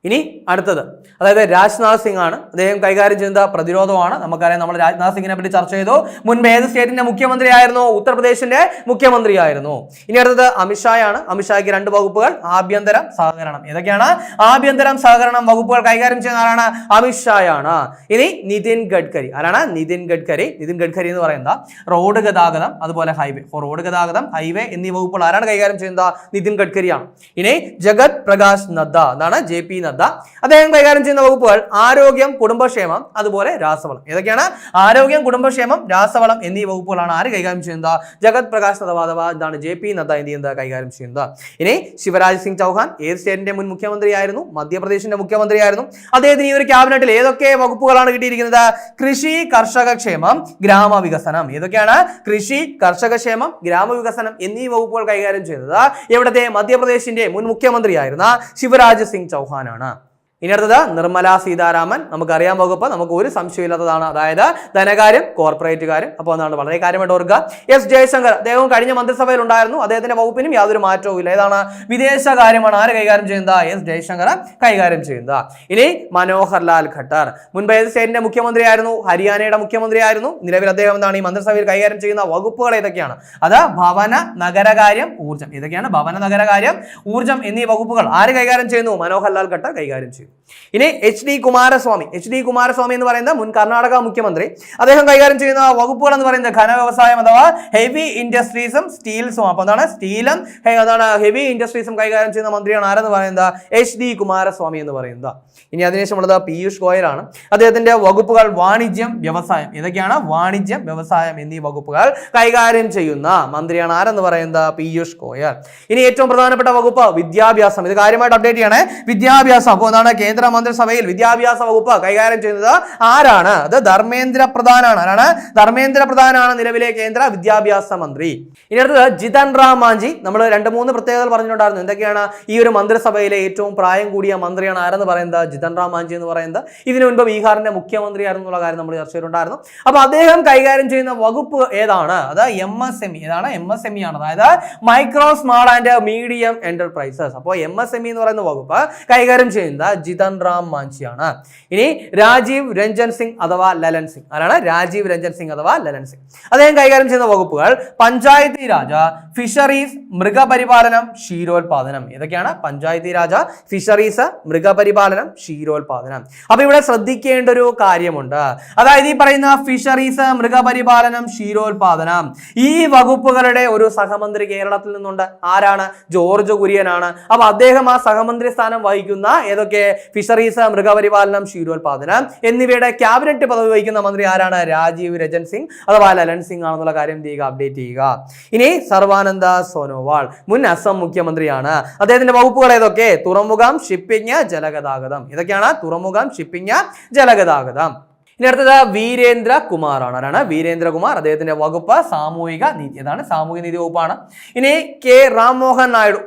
ഇനി അടുത്തത്, അതായത് രാജ്നാഥ് സിംഗ് ആണ്. അദ്ദേഹം കൈകാര്യം ചെയ്യുന്നത് പ്രതിരോധമാണ്. നമുക്കറിയാം, നമ്മൾ രാജ്നാഥ് സിംഗിനെ പറ്റി ചർച്ച ചെയ്തു. മുൻപ് ഏത് സ്റ്റേറ്റിന്റെ മുഖ്യമന്ത്രി ആയിരുന്നു? ഉത്തർപ്രദേശിന്റെ മുഖ്യമന്ത്രി ആയിരുന്നു. ഇനി അടുത്തത് അമിത്ഷായാണ്. അമിത്ഷായ്ക്ക് 2 വകുപ്പുകൾ, ആഭ്യന്തരം, സഹകരണം. ഏതൊക്കെയാണ്? ആഭ്യന്തരം, സഹകരണം വകുപ്പുകൾ കൈകാര്യം ചെയ്യുന്ന ആരാണ്? അമിത്ഷായാണ്. ഇനി നിതിൻ ഗഡ്കരി. ആരാണ്? നിതിൻ ഗഡ്കരി. നിതിൻ ഗഡ്കരി എന്ന് പറയുന്നത് റോഡ് ഗതാഗതം, അതുപോലെ ഹൈവേ. റോഡ് ഗതാഗതം, ഹൈവേ എന്നീ വകുപ്പുകൾ ആരാണ് കൈകാര്യം ചെയ്യുന്നത്? നിതിൻ ഗഡ്കരിയാണ്. ഇനി ജഗത് പ്രകാശ് നദ്ദ, എന്താണ്? JP നദ്ദ. അദ്ദേഹം കൈകാര്യം ചെയ്യുന്ന വകുപ്പുകൾ ആരോഗ്യം, കുടുംബക്ഷേമം, അതുപോലെ രാസവളം. ഏതൊക്കെയാണ്? ആരോഗ്യം, കുടുംബക്ഷേമം, രാസവളം എന്നീ വകുപ്പുകളാണ് ആര് കൈകാര്യം ചെയ്യുന്നത്? ജഗത് പ്രകാശ് നദ്ദ അഥവാ എന്താണ്? JP നദ്ദ എന്ത് ചെയ്യുന്നത്? കൈകാര്യം ചെയ്യുന്നത്. ഇനി ശിവരാജ് സിംഗ് ചൗഹാൻ ഏത് സ്റ്റേറ്റിന്റെ മുൻ മുഖ്യമന്ത്രിയായിരുന്നു? മധ്യപ്രദേശിന്റെ മുഖ്യമന്ത്രിയായിരുന്നു. അദ്ദേഹത്തിന് ഈ ഒരു ക്യാബിനറ്റിൽ ഏതൊക്കെ വകുപ്പുകളാണ് കിട്ടിയിരിക്കുന്നത്? കൃഷി, കർഷകക്ഷേമം, ഗ്രാമവികസനം. ഏതൊക്കെയാണ്? കൃഷി, കർഷകക്ഷേമം, ഗ്രാമവികസനം എന്നീ വകുപ്പുകൾ കൈകാര്യം ചെയ്യുന്നത് എവിടത്തെ? മധ്യപ്രദേശിന്റെ മുൻ മുഖ്യമന്ത്രിയായിരുന്ന ശിവരാജ് സിംഗ് ചൗഹാനാണ്. ഇനി അടുത്തത് നിർമ്മല സീതാരാമൻ. നമുക്കറിയാം വകുപ്പ്, നമുക്ക് ഒരു സംശയമില്ലാത്തതാണ്. അതായത് ധനകാര്യം, കോർപ്പറേറ്റ് കാര്യം. അപ്പോൾ എന്താണ്? വളരെ കാര്യമായിട്ട് ഓർക്കുക. S ജയശങ്കർ, അദ്ദേഹം കഴിഞ്ഞ മന്ത്രിസഭയിൽ ഉണ്ടായിരുന്നു. അദ്ദേഹത്തിന്റെ വകുപ്പിനും യാതൊരു മാറ്റവും ഇല്ല. ഏതാണ്? വിദേശകാര്യമാണ് ആര് കൈകാര്യം ചെയ്യുന്നത്? S ജയശങ്കർ കൈകാര്യം ചെയ്യുന്നത്. ഇനി മനോഹർ ലാൽ ഖട്ടർ, മുൻപ് ഏത് സ്റ്റേറ്റിന്റെ മുഖ്യമന്ത്രിയായിരുന്നു? ഹരിയാനയുടെ മുഖ്യമന്ത്രിയായിരുന്നു. നിലവിൽ അദ്ദേഹം എന്താണ്? ഈ മന്ത്രിസഭയിൽ കൈകാര്യം ചെയ്യുന്ന വകുപ്പുകൾ ഏതൊക്കെയാണ്? അത് ഭവന, നഗരകാര്യം, ഊർജ്ജം. ഏതൊക്കെയാണ്? ഭവന, നഗരകാര്യം, ഊർജ്ജം എന്നീ വകുപ്പുകൾ ആര് കൈകാര്യം ചെയ്യുന്നു? മനോഹർ ലാൽ ഖട്ടർ കൈകാര്യം ചെയ്യും. ഇനി HD കുമാരസ്വാമി. HD കുമാരസ്വാമി എന്ന് പറയുന്ന മുൻ കർണാടക മുഖ്യമന്ത്രി. അദ്ദേഹം കൈകാര്യം ചെയ്യുന്ന വകുപ്പുകൾ എന്ന് പറയുന്നത് ഘനവ്യവസായം അഥവാ ഹെവി ഇൻഡസ്ട്രീസും സ്റ്റീൽസും. അപ്പൊ എന്താണ്? സ്റ്റീലും ഹെവി ഇൻഡസ്ട്രീസും കൈകാര്യം ചെയ്യുന്ന മന്ത്രിയാണ് ആരെന്ന് പറയുന്നത്? HD കുമാരസ്വാമി എന്ന് പറയുന്നത്. ഇനി അതിനുശേഷമുള്ളത് പീയൂഷ് ഗോയൽ ആണ്. അദ്ദേഹത്തിന്റെ വകുപ്പുകൾ വാണിജ്യം, വ്യവസായം. ഏതൊക്കെയാണ്? വാണിജ്യം, വ്യവസായം എന്നീ വകുപ്പുകൾ കൈകാര്യം ചെയ്യുന്ന മന്ത്രിയാണ് ആരെന്ന് പറയുന്നത്? പീയൂഷ് ഗോയൽ. ഇനി ഏറ്റവും പ്രധാനപ്പെട്ട വകുപ്പ് വിദ്യാഭ്യാസം. ഇത് കാര്യമായിട്ട് അപ്ഡേറ്റ് ചെയ്യണേ. വിദ്യാഭ്യാസം. അപ്പോൾ എന്താണ്? കേന്ദ്ര മന്ത്രിസഭയിൽ വിദ്യാഭ്യാസ വകുപ്പ് കൈകാര്യം ചെയ്യുന്നത് ആരാണ്? അത് ധർമ്മേന്ദ്ര പ്രധാനാണ്. ആരാണ്? ധർമ്മേന്ദ്ര പ്രധാനാണ് നിലവിലെ കേന്ദ്ര വിദ്യാഭ്യാസ മന്ത്രി. ഇനി അടുത്തത് ജിതൻ റാം മാഞ്ചി. നമ്മൾ 2-3 പ്രത്യേകതകൾ പറഞ്ഞിട്ടുണ്ടായിരുന്നു. എന്തൊക്കെയാണ്? ഈ ഒരു മന്ത്രിസഭയിലെ ഏറ്റവും പ്രായം കൂടിയ മന്ത്രിയാണ് ആരെന്ന് പറയുന്നത്? ജിതൻ റാം മാഞ്ചി എന്ന് പറയുന്നത്. ഇതിനു മുൻപ് ബീഹാറിന്റെ മുഖ്യമന്ത്രിയായിരുന്നു എന്നുള്ള കാര്യം നമ്മൾ ചർച്ച ചെയ്തിട്ടുണ്ടായിരുന്നു. അപ്പോൾ അദ്ദേഹം കൈകാര്യം ചെയ്യുന്ന വകുപ്പ് ഏതാണ്? അത് MSME. ഏതാണ്? MSME ആണ്. അതായത് micro, small and medium enterprises. അപ്പോൾ MSME എന്ന് പറയുന്ന വകുപ്പ് കൈകാര്യം ചെയ്യുന്നത് ജിതൻ റാം മാഞ്ചിയാണ്. ഇനി രാജീവ് രഞ്ജൻ സിംഗ് അഥവാ ലലൻ സിംഗ്. ആരാണ്? രാജീവ് രഞ്ജൻ സിംഗ് അഥവാ ലലൻ സിംഗ്. അദ്ദേഹം കൈകാര്യം ചെയ്യുന്ന വകുപ്പുകൾ പഞ്ചായത്തി രാജ്, ഫിഷറീസ്, മൃഗപരിപാലനം, ക്ഷീരോത്പാദനം. ഏതൊക്കെയാണ്? പഞ്ചായത്തി രാജ്, ഫിഷറീസ്, മൃഗപരിപാലനം, ക്ഷീരോത്പാദനം. അപ്പൊ ഇവിടെ ശ്രദ്ധിക്കേണ്ട ഒരു കാര്യമുണ്ട്. അതായത് ഈ പറയുന്ന ഫിഷറീസ്, മൃഗപരിപാലനം, ക്ഷീരോത്പാദനം ഈ വകുപ്പുകളുടെ ഒരു സഹമന്ത്രി കേരളത്തിൽ നിന്നുണ്ട്. ആരാണ്? ജോർജ് കുര്യനാണ്. അപ്പൊ അദ്ദേഹം ആ സഹമന്ത്രി സ്ഥാനം വഹിക്കുന്ന ഏതൊക്കെ? ഫിഷറീസ്, മൃഗപരിപാലനം, ക്ഷീരോത്പാദനം എന്നിവയുടെ ക്യാബിനറ്റ് പദവി വഹിക്കുന്ന മന്ത്രി ആരാണ്? രാജീവ് രഞ്ജൻ സിംഗ് അഥവാ ലലൻ സിംഗ് ആണെന്നുള്ള കാര്യം അപ്ഡേറ്റ് ചെയ്യുക. ഇനി സർവാനന്ദ സോനോവാൾ മുൻ അസം മുഖ്യമന്ത്രിയാണ്. അദ്ദേഹത്തിന്റെ വകുപ്പുകൾ ഏതൊക്കെ? തുറമുഖം, ഷിപ്പിംഗ്, ജലഗതാഗതം. ഇതൊക്കെയാണ് തുറമുഖം, ഷിപ്പിംഗ്, ജലഗതാഗതം. ഇനി അടുത്തത് വീരേന്ദ്ര കുമാർ ആണ്. ആരാണ്? വീരേന്ദ്രകുമാർ. അദ്ദേഹത്തിന്റെ വകുപ്പ് സാമൂഹിക നീതി. ഏതാണ്? സാമൂഹിക നീതി വകുപ്പാണ്. ഇനി കെ രാംമോഹൻ നായിഡു.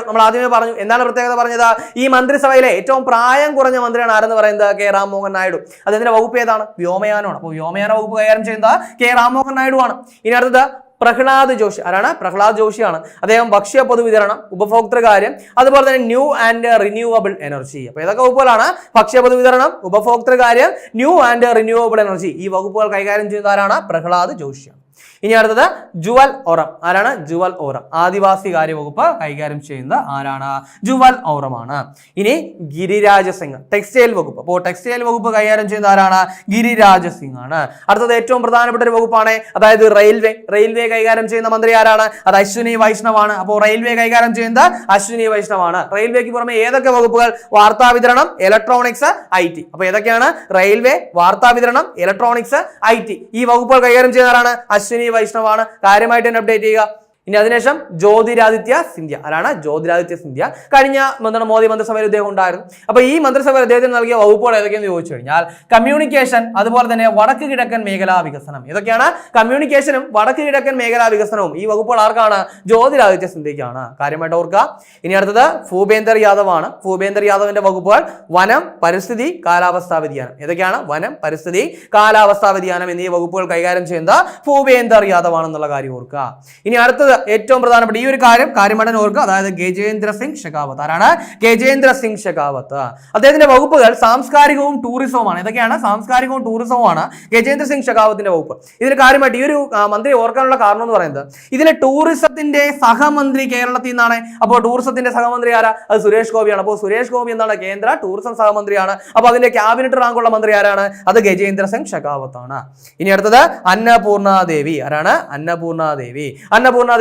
നമ്മൾ ആദ്യമേ പറഞ്ഞു. എന്താണ് പ്രത്യേകത പറഞ്ഞത്? ഈ മന്ത്രിസഭയിലെ ഏറ്റവും പ്രായം കുറഞ്ഞ മന്ത്രിയാണ് ആരെന്ന് പറയുന്നത്? കെ രാംമോഹൻ നായിഡു. അദ്ദേഹത്തിന്റെ വകുപ്പ് ഏതാണ്? വ്യോമയാനമാണ്. അപ്പോൾ വ്യോമയാന വകുപ്പ് കൈകാര്യം ചെയ്യുന്നത് കെ രാംമോഹൻ നായിഡു ആണ്. ഇനി അടുത്തത് പ്രഹ്ലാദ് ജോഷി. ആരാണ്? പ്രഹ്ലാദ് ജോഷിയാണ്. അദ്ദേഹം ഭക്ഷ്യ പൊതുവിതരണം, ഉപഭോക്തൃകാര്യം, അതുപോലെ തന്നെ ന്യൂ ആൻഡ് റിന്യൂവബിൾ എനർജി. അപ്പൊ ഏതൊക്കെ വകുപ്പുകളാണ്? ഭക്ഷ്യ പൊതുവിതരണം, ഉപഭോക്തൃകാര്യം, ന്യൂ ആൻഡ് റിന്യൂവബിൾ എനർജി. ഈ വകുപ്പുകൾ കൈകാര്യം ചെയ്യുന്ന ആരാണ്? പ്രഹ്ലാദ് ജോഷിയാണ്. ഇനി അടുത്തത് ജുവൽ ഓറം. ആരാണ്? ജുവൽ ഓറം. ആദിവാസി കാര്യ വകുപ്പ് കൈകാര്യം ചെയ്യുന്നത് ആരാണ്? ജുവൽ ഓറമാണ്. ഇനി ഗിരിരാജ സിംഗ്, ടെക്സ്റ്റൈൽ വകുപ്പ്. അപ്പോൾ ടെക്സ്റ്റൈൽ വകുപ്പ് കൈകാര്യം ചെയ്യുന്ന ആരാണ്? ഗിരിരാജ സിംഗ് ആണ്. അടുത്തത് ഏറ്റവും പ്രധാനപ്പെട്ട ഒരു വകുപ്പാണ്, അതായത് റെയിൽവേ കൈകാര്യം ചെയ്യുന്ന മന്ത്രി ആരാണ്? അത് അശ്വിനി വൈഷ്ണവ് ആണ്. അപ്പോൾ റെയിൽവേ കൈകാര്യം ചെയ്യുന്നത് അശ്വിനി വൈഷ്ണവ് ആണ്. റെയിൽവേക്ക് പുറമെ ഏതൊക്കെ വകുപ്പുകൾ? വാർത്താവിതരണം, ഇലക്ട്രോണിക്സ്, IT. അപ്പൊ ഏതൊക്കെയാണ്? റെയിൽവേ, വാർത്താവിതരണം, ഇലക്ട്രോണിക്സ്, IT. ഈ വകുപ്പുകൾ കൈകാര്യം ചെയ്യുന്ന ആരാണ്? അശ്വിനി വൈഷ്ണവാണ്. കാര്യമായിട്ട് തന്നെ അപ്ഡേറ്റ് ചെയ്യുക. ഇനി അതിനുശേഷം ജ്യോതിരാദിത്യ സിന്ധ്യ. ആരാണ്? ജ്യോതിരാദിത്യ സിന്ധ്യ. കഴിഞ്ഞ മോദി മന്ത്രിസഭയിൽ ഇദ്ദേഹം ഉണ്ടായിരുന്നു. അപ്പൊ ഈ മന്ത്രിസഭയിൽ അദ്ദേഹത്തിന് നൽകിയ വകുപ്പുകൾ ഏതൊക്കെയെന്ന് ചോദിച്ചു കഴിഞ്ഞാൽ കമ്മ്യൂണിക്കേഷൻ, അതുപോലെ തന്നെ വടക്ക് കിഴക്കൻ മേഖലാ വികസനം. ഇതൊക്കെയാണ് കമ്മ്യൂണിക്കേഷനും വടക്ക് കിഴക്കൻ മേഖലാ വികസനവും. ഈ വകുപ്പുകൾ ആർക്കാണ്? ജ്യോതിരാദിത്യ സിന്ധ്യയ്ക്കാണ്. കാര്യമായിട്ട് ഓർക്കുക. ഇനി അടുത്തത് ഭൂപേന്ദർ യാദവ് ആണ്. ഭൂപേന്ദർ യാദവിന്റെ വകുപ്പുകൾ വനം, പരിസ്ഥിതി, കാലാവസ്ഥാ വ്യതിയാനം. ഏതൊക്കെയാണ്? വനം, പരിസ്ഥിതി, കാലാവസ്ഥാ വ്യതിയാനം എന്നീ വകുപ്പുകൾ കൈകാര്യം ചെയ്യുന്ന ഭൂപേന്ദർ യാദവ് ആണെന്നുള്ള കാര്യം ഓർക്കുക. ഇനി അടുത്തത് ഏറ്റവും പ്രധാനപ്പെട്ട ഈ ഒരു കാര്യമായിട്ട് ഓർക്കുക, അതായത് ഗജേന്ദ്ര സിംഗ് ഷെഖാവത്ത്. ആരാണ്? ഗജേന്ദ്ര സിംഗ് ഷെഖാവത്ത്. അദ്ദേഹത്തിന്റെ വകുപ്പുകൾ സാംസ്കാരികവും ടൂറിസവുമാണ്. ഇതൊക്കെയാണ് സാംസ്കാരികവും ടൂറിസവുമാണ് ഗജേന്ദ്ര സിംഗ് ഷെഖാവത്തിന്റെ വകുപ്പ്. ഇതിന് കാര്യമായിട്ട് ഈ ഒരു മന്ത്രി ഓർക്കാനുള്ള കാരണം എന്ന് പറയുന്നത്, ഇതിലെ ടൂറിസത്തിന്റെ സഹമന്ത്രി കേരളത്തിൽ നിന്നാണ്. അപ്പോൾ ടൂറിസത്തിന്റെ സഹമന്ത്രി ആരാ? അത് സുരേഷ് ഗോപിയാണ്. അപ്പോൾ സുരേഷ് ഗോപി എന്താണ്? കേന്ദ്ര ടൂറിസം സഹമന്ത്രിയാണ്. അപ്പോൾ അതിന്റെ ക്യാബിനറ്റ് റാങ്കുള്ള മന്ത്രി ആരാണ്? അത് ഗജേന്ദ്ര സിംഗ് ഷെഖാവത്ത് ആണ്. ഇനി അടുത്തത് അന്നപൂർണ ദേവി. ആരാണ്? അന്നപൂർണ ദേവി.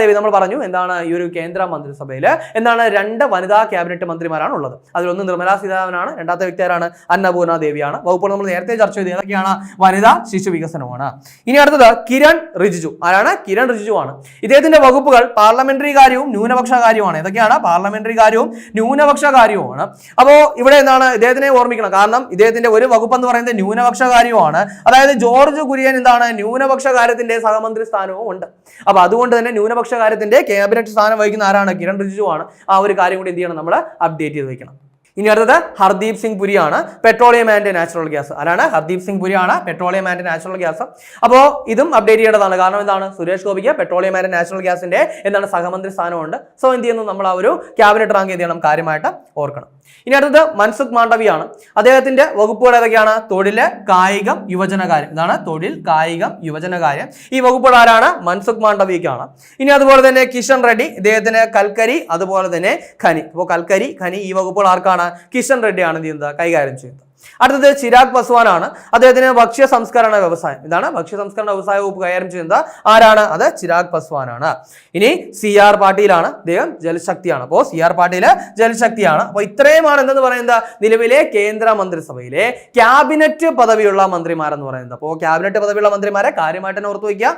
നമ്മൾ പറഞ്ഞു എന്താണ്? ഈ ഒരു കേന്ദ്ര മന്ത്രിസഭയിൽ എന്താണ്? 2 വനിതാ ക്യാബിനറ്റ് മന്ത്രിമാരാണ് ഉള്ളത്. അതിലൊന്ന് നിർമ്മലാ സീതാരാമനാണ്, രണ്ടാമത്തെ വ്യക്തി ആരാണ്? അന്നപൂർണ ദേവിയാണ്. വകുപ്പുകൾ നമ്മൾ നേരത്തെ ചർച്ച ചെയ്ത് ഏതൊക്കെയാണ്? വനിതാ ശിശു വികസനമാണ്. ഇനി അടുത്തത് കിരൺ റിജിജു. ആരാണ്? കിരൺ റിജിജു ആണ്. ഇദ്ദേഹത്തിന്റെ വകുപ്പുകൾ പാർലമെന്ററി കാര്യവും ന്യൂനപക്ഷ കാര്യവുമാണ്. ഏതൊക്കെയാണ്? പാർലമെന്ററി കാര്യവും ന്യൂനപക്ഷ കാര്യവുമാണ്. അപ്പോൾ ഇവിടെ എന്താണ്? ഇദ്ദേഹത്തിനെ ഓർമ്മിക്കണം. കാരണം ഇദ്ദേഹത്തിന്റെ ഒരു വകുപ്പ് എന്ന് പറയുന്നത് ന്യൂനപക്ഷ കാര്യവുമാണ്. അതായത് ജോർജ് കുര്യൻ എന്താണ്? ന്യൂനപക്ഷ കാര്യത്തിന്റെ സഹമന്ത്രി സ്ഥാനവും ഉണ്ട്. അപ്പൊ അതുകൊണ്ട് തന്നെ ന്യൂനപക്ഷ കാര്യത്തിന്റെ ക്യാബിനറ്റ് സ്ഥാനം വഹിക്കുന്ന ആരാണ്? കിരൺ റിജിജു ആണ്. ആ ഒരു കാര്യം കൂടി എന്ത് ചെയ്യണം? നമ്മൾ അപ്ഡേറ്റ് ചെയ്ത് വെക്കണം. ഇനി അടുത്തത് ഹർദീപ് സിംഗ് പുരിയാണ്. Petroleum and natural gas. ആരാണ്? ഹർദീപ് സിംഗ് പുരിയാണ്. Petroleum and natural gas. അപ്പോൾ ഇതും അപ്ഡേറ്റ് ചെയ്യേണ്ടതാണ്. കാരണം എന്താണ്? സുരേഷ് ഗോപിക്ക് പെട്രോളിയം ആൻഡ് നാച്ചുറൽ ഗ്യാസിന്റെ എന്താണ്? സഹമന്ത്രി സ്ഥാനമുണ്ട്. സോ എന്ത് ചെയ്യുന്നു? നമ്മൾ ആ ഒരു ക്യാബിനറ്റ് റാങ്ക് എന്ത് ചെയ്യണം? കാര്യമായിട്ട് ഓർക്കണം. ഇനി അടുത്തത് മൻസുഖ് മാണ്ഡവ്യാണ്. അദ്ദേഹത്തിന്റെ വകുപ്പുകൾ ഏതൊക്കെയാണ്? തൊഴില്, കായികം, യുവജനകാര്യം. ഇതാണ് തൊഴിൽ, കായികം, യുവജനകാര്യം. ഈ വകുപ്പുകൾ ആരാണ്? മൻസുഖ് മാണ്ഡവ്യക്കാണ്. ഇനി അതുപോലെ തന്നെ കിഷൻ റെഡ്ഡി, ഇദ്ദേഹത്തിന് കൽക്കരി, അതുപോലെ തന്നെ ഖനി. അപ്പോൾ കൽക്കരി, ഖനി ഈ വകുപ്പുകൾ ആർക്കാണ്? കിഷൻ റെഡ്ഡിയാണ് എന്ത് ചെയ്യുന്നത്? കൈകാര്യം ചെയ്യുന്നത്. അടുത്തത് ചിരാഗ് പസ്വാൻ ആണ്. അദ്ദേഹത്തിന് ഭക്ഷ്യ സംസ്കരണ വ്യവസായം. ഇതാണ് ഭക്ഷ്യ സംസ്കരണ വ്യവസായ വകുപ്പ് കൈകാര്യം ചെയ്യുന്നത് ആരാണ്? അത് ചിരാഗ് പസ്വാൻ ആണ്. ഇനി CR പാട്ടീലാണ്. അദ്ദേഹം ജലശക്തിയാണ്. അപ്പോൾ CR പാട്ടീൽ ജലശക്തിയാണ്. അപ്പോൾ ഇത്രയുമാണ് എന്തെന്ന് പറയുന്നത്? നിലവിലെ കേന്ദ്ര മന്ത്രിസഭയിലെ ക്യാബിനറ്റ് പദവിയുള്ള മന്ത്രിമാരെന്ന് പറയുന്നത്. അപ്പോൾ ക്യാബിനറ്റ് പദവിയുള്ള മന്ത്രിമാരെ കാര്യമായിട്ട് തന്നെ ഓർത്തു വയ്ക്കുക.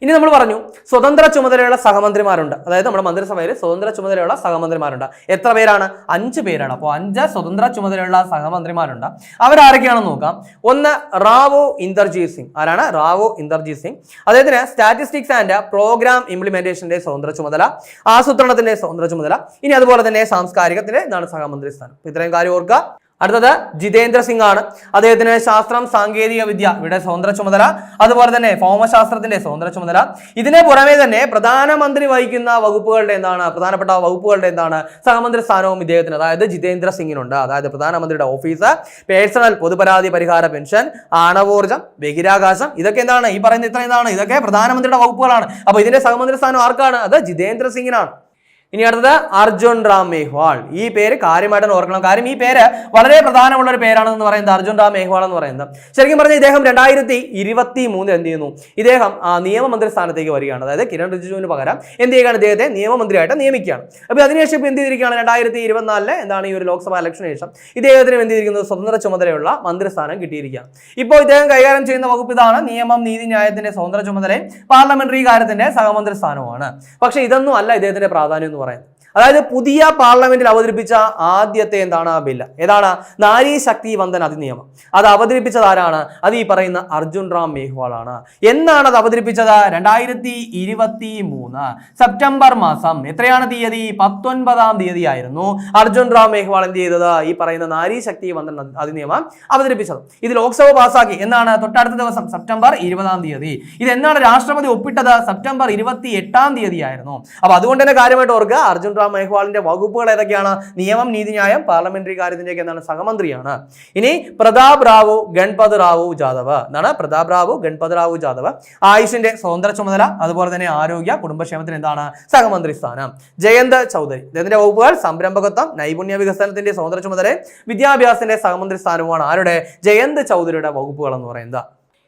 ഇനി നമ്മൾ പറഞ്ഞു സ്വതന്ത്ര ചുമതലയുള്ള സഹമന്ത്രിമാരുണ്ട്. അതായത് നമ്മുടെ മന്ത്രിസഭയിൽ സ്വതന്ത്ര ചുമതലയുള്ള സഹമന്ത്രിമാരുണ്ട്. എത്ര പേരാണ്? 5 പേരാണ്. അപ്പോൾ 5 സ്വതന്ത്ര ചുമതലയുള്ള സഹമന്ത്രിമാരുണ്ട്. അവരാരൊക്കെയാണെന്ന് നോക്കാം. ഒന്ന് റാവോ ഇന്ദർജീത് സിംഗ്. ആരാണ്? റാവോ ഇന്ദർജീത് സിംഗ്. അദ്ദേഹത്തിന് സ്റ്റാറ്റിസ്റ്റിക്സ് ആൻഡ് പ്രോഗ്രാം ഇംപ്ലിമെന്റേഷന്റെ സ്വതന്ത്ര ചുമതല, ആസൂത്രണത്തിന്റെ സ്വതന്ത്ര ചുമതല, ഇനി അതുപോലെ തന്നെ സാംസ്കാരികത്തിന്റെ എന്താണ്? സഹമന്ത്രി സ്ഥാനം. ഇത്രയും കാര്യം ഓർക്കുക. അടുത്തത് ജിതേന്ദ്ര സിംഗ് ആണ്. അദ്ദേഹത്തിന് ശാസ്ത്രം, സാങ്കേതിക വിദ്യ ഇവിടെ സ്വതന്ത്ര ചുമതല, അതുപോലെ തന്നെ ഭൗമശാസ്ത്രത്തിന്റെ സ്വതന്ത്ര ചുമതല. ഇതിനെ പുറമെ തന്നെ പ്രധാനമന്ത്രി വഹിക്കുന്ന വകുപ്പുകളുടെ എന്താണ്? പ്രധാനപ്പെട്ട വകുപ്പുകളുടെ എന്താണ്? സഹമന്ത്രി സ്ഥാനവും ഇദ്ദേഹത്തിന്, അതായത് ജിതേന്ദ്ര സിംഗിനുണ്ട്. അതായത് പ്രധാനമന്ത്രിയുടെ ഓഫീസ്, പേഴ്സണൽ പൊതുപരാതി പരിഹാര പെൻഷൻ, ആണവോർജം, ബഹിരാകാശം. ഇതൊക്കെ എന്താണ്? ഈ പറയുന്ന ഇത്ര എന്താണ്? ഇതൊക്കെ പ്രധാനമന്ത്രിയുടെ വകുപ്പുകളാണ്. അപ്പൊ ഇതിന്റെ സഹമന്ത്രി സ്ഥാനം ആർക്കാണ്? അത് ജിതേന്ദ്ര സിംഗിനാണ്. ഇനി അടുത്തത് അർജുൻ റാം മേഘ്വാൾ. ഈ പേര് കാര്യമായിട്ട് ഓർക്കണം. കാര്യം ഈ പേര് വളരെ പ്രധാനമുള്ള ഒരു പേരാണെന്ന് പറയുന്നത് അർജുൻ റാം മേഘ്വാൾ എന്ന് പറയുന്നത്. ശരിക്കും പറഞ്ഞാൽ ഇദ്ദേഹം 2023 എന്ത് ചെയ്യുന്നു? ഇദ്ദേഹം നിയമമന്ത്രി സ്ഥാനത്തേക്ക് വരികയാണ്. അതായത് കിരൺ റിജിജുവിന് പകരം എന്ത് ചെയ്യുകയാണ്? ഇദ്ദേഹത്തെ നിയമമന്ത്രിയായിട്ട് നിയമിക്കുകയാണ്. അപ്പോൾ അതിനുശേഷം ഇപ്പോൾ എന്ത് ചെയ്തിരിക്കുകയാണ്? 2024 എന്താണ്? ഈ ഒരു ലോക്സഭാ ഇലക്ഷന് ശേഷം ഇദ്ദേഹത്തിന് എന്ത് ചെയ്തിരിക്കുന്നത്? സ്വതന്ത്ര ചുമതലയുള്ള മന്ത്രിസ്ഥാനം കിട്ടിയിരിക്കുകയാണ്. ഇപ്പോൾ ഇദ്ദേഹം കൈകാര്യം ചെയ്യുന്ന വകുപ്പ് ഇതാണ്. നിയമം, നീതി, ന്യായത്തിന്റെ സ്വതന്ത്ര ചുമതലയും പാർലമെന്ററി കാര്യത്തിന്റെ സഹമന്ത്രി സ്ഥാനവുമാണ്. പക്ഷേ ഇതൊന്നും അല്ല ഇദ്ദേഹത്തിന്റെ പ്രാധാന്യം എന്ന് പറയുന്നത്. അതായത് പുതിയ പാർലമെന്റിൽ അവതരിപ്പിച്ച ആദ്യത്തെ എന്താണ് ബില്ല് ഏതാണ്? നാരി ശക്തി വന്ദൻ അധിനിയമം. അത് അവതരിപ്പിച്ചത് ആരാണ്? അത് ഈ പറയുന്ന അർജുൻ റാം മേഘ്വാൾ ആണ്. എന്നാണ് അത് അവതരിപ്പിച്ചത്? 2023 സെപ്റ്റംബർ മാസം എത്രയാണ് തീയതി? 19-ാം തീയതി ആയിരുന്നു അർജുൻ റാം മേഘ്വാൾ എന്ത് ചെയ്തത്? ഈ പറയുന്ന നാരി ശക്തി വന്ദൻ അധിനിയമം അവതരിപ്പിച്ചത്. ഇത് ലോക്സഭ പാസാക്കി എന്നാണ്? തൊട്ടടുത്ത ദിവസം സെപ്റ്റംബർ 20-ാം തീയതി. ഇത് എന്നാണ് രാഷ്ട്രപതി ഒപ്പിട്ടത്? സെപ്റ്റംബർ 28-ാം തീയതി ആയിരുന്നു. അപ്പൊ അതുകൊണ്ട് തന്നെ കാര്യമായിട്ട് ഓർക്കുക, അർജുൻ റാം മേഘ്വാളിന്റെ വകുപ്പുകൾ ഏതൊക്കെയാണ്? നിയമം, നീതിന്യായം, പാർലമെന്ററി കാര്യത്തിന്റെ എന്താണ് സഹമന്ത്രിയാണ്. ഇനി പ്രതാപ് റാവു ഗൺപത് റാവു ജാദവ് എന്താണ്? പ്രതാപ് റാവു ഗൺപത് റാവു ജാദവ് ആയുഷിന്റെ സ്വതന്ത്ര ചുമതല, അതുപോലെ തന്നെ ആരോഗ്യ കുടുംബക്ഷേമത്തിന് എന്താണ് സഹമന്ത്രി സ്ഥാനം. ജയന്ത് ചൗധരി ഇതിന്റെ വകുപ്പുകൾ സംരംഭകത്വം, നൈപുണ്യ വികസനത്തിന്റെ സ്വതന്ത്ര ചുമതല, വിദ്യാഭ്യാസത്തിന്റെ സഹമന്ത്രി സ്ഥാനവുമാണ് ആരുടെ? ജയന്ത് ചൗധരിയുടെ വകുപ്പുകൾ എന്ന് പറയുന്നത്.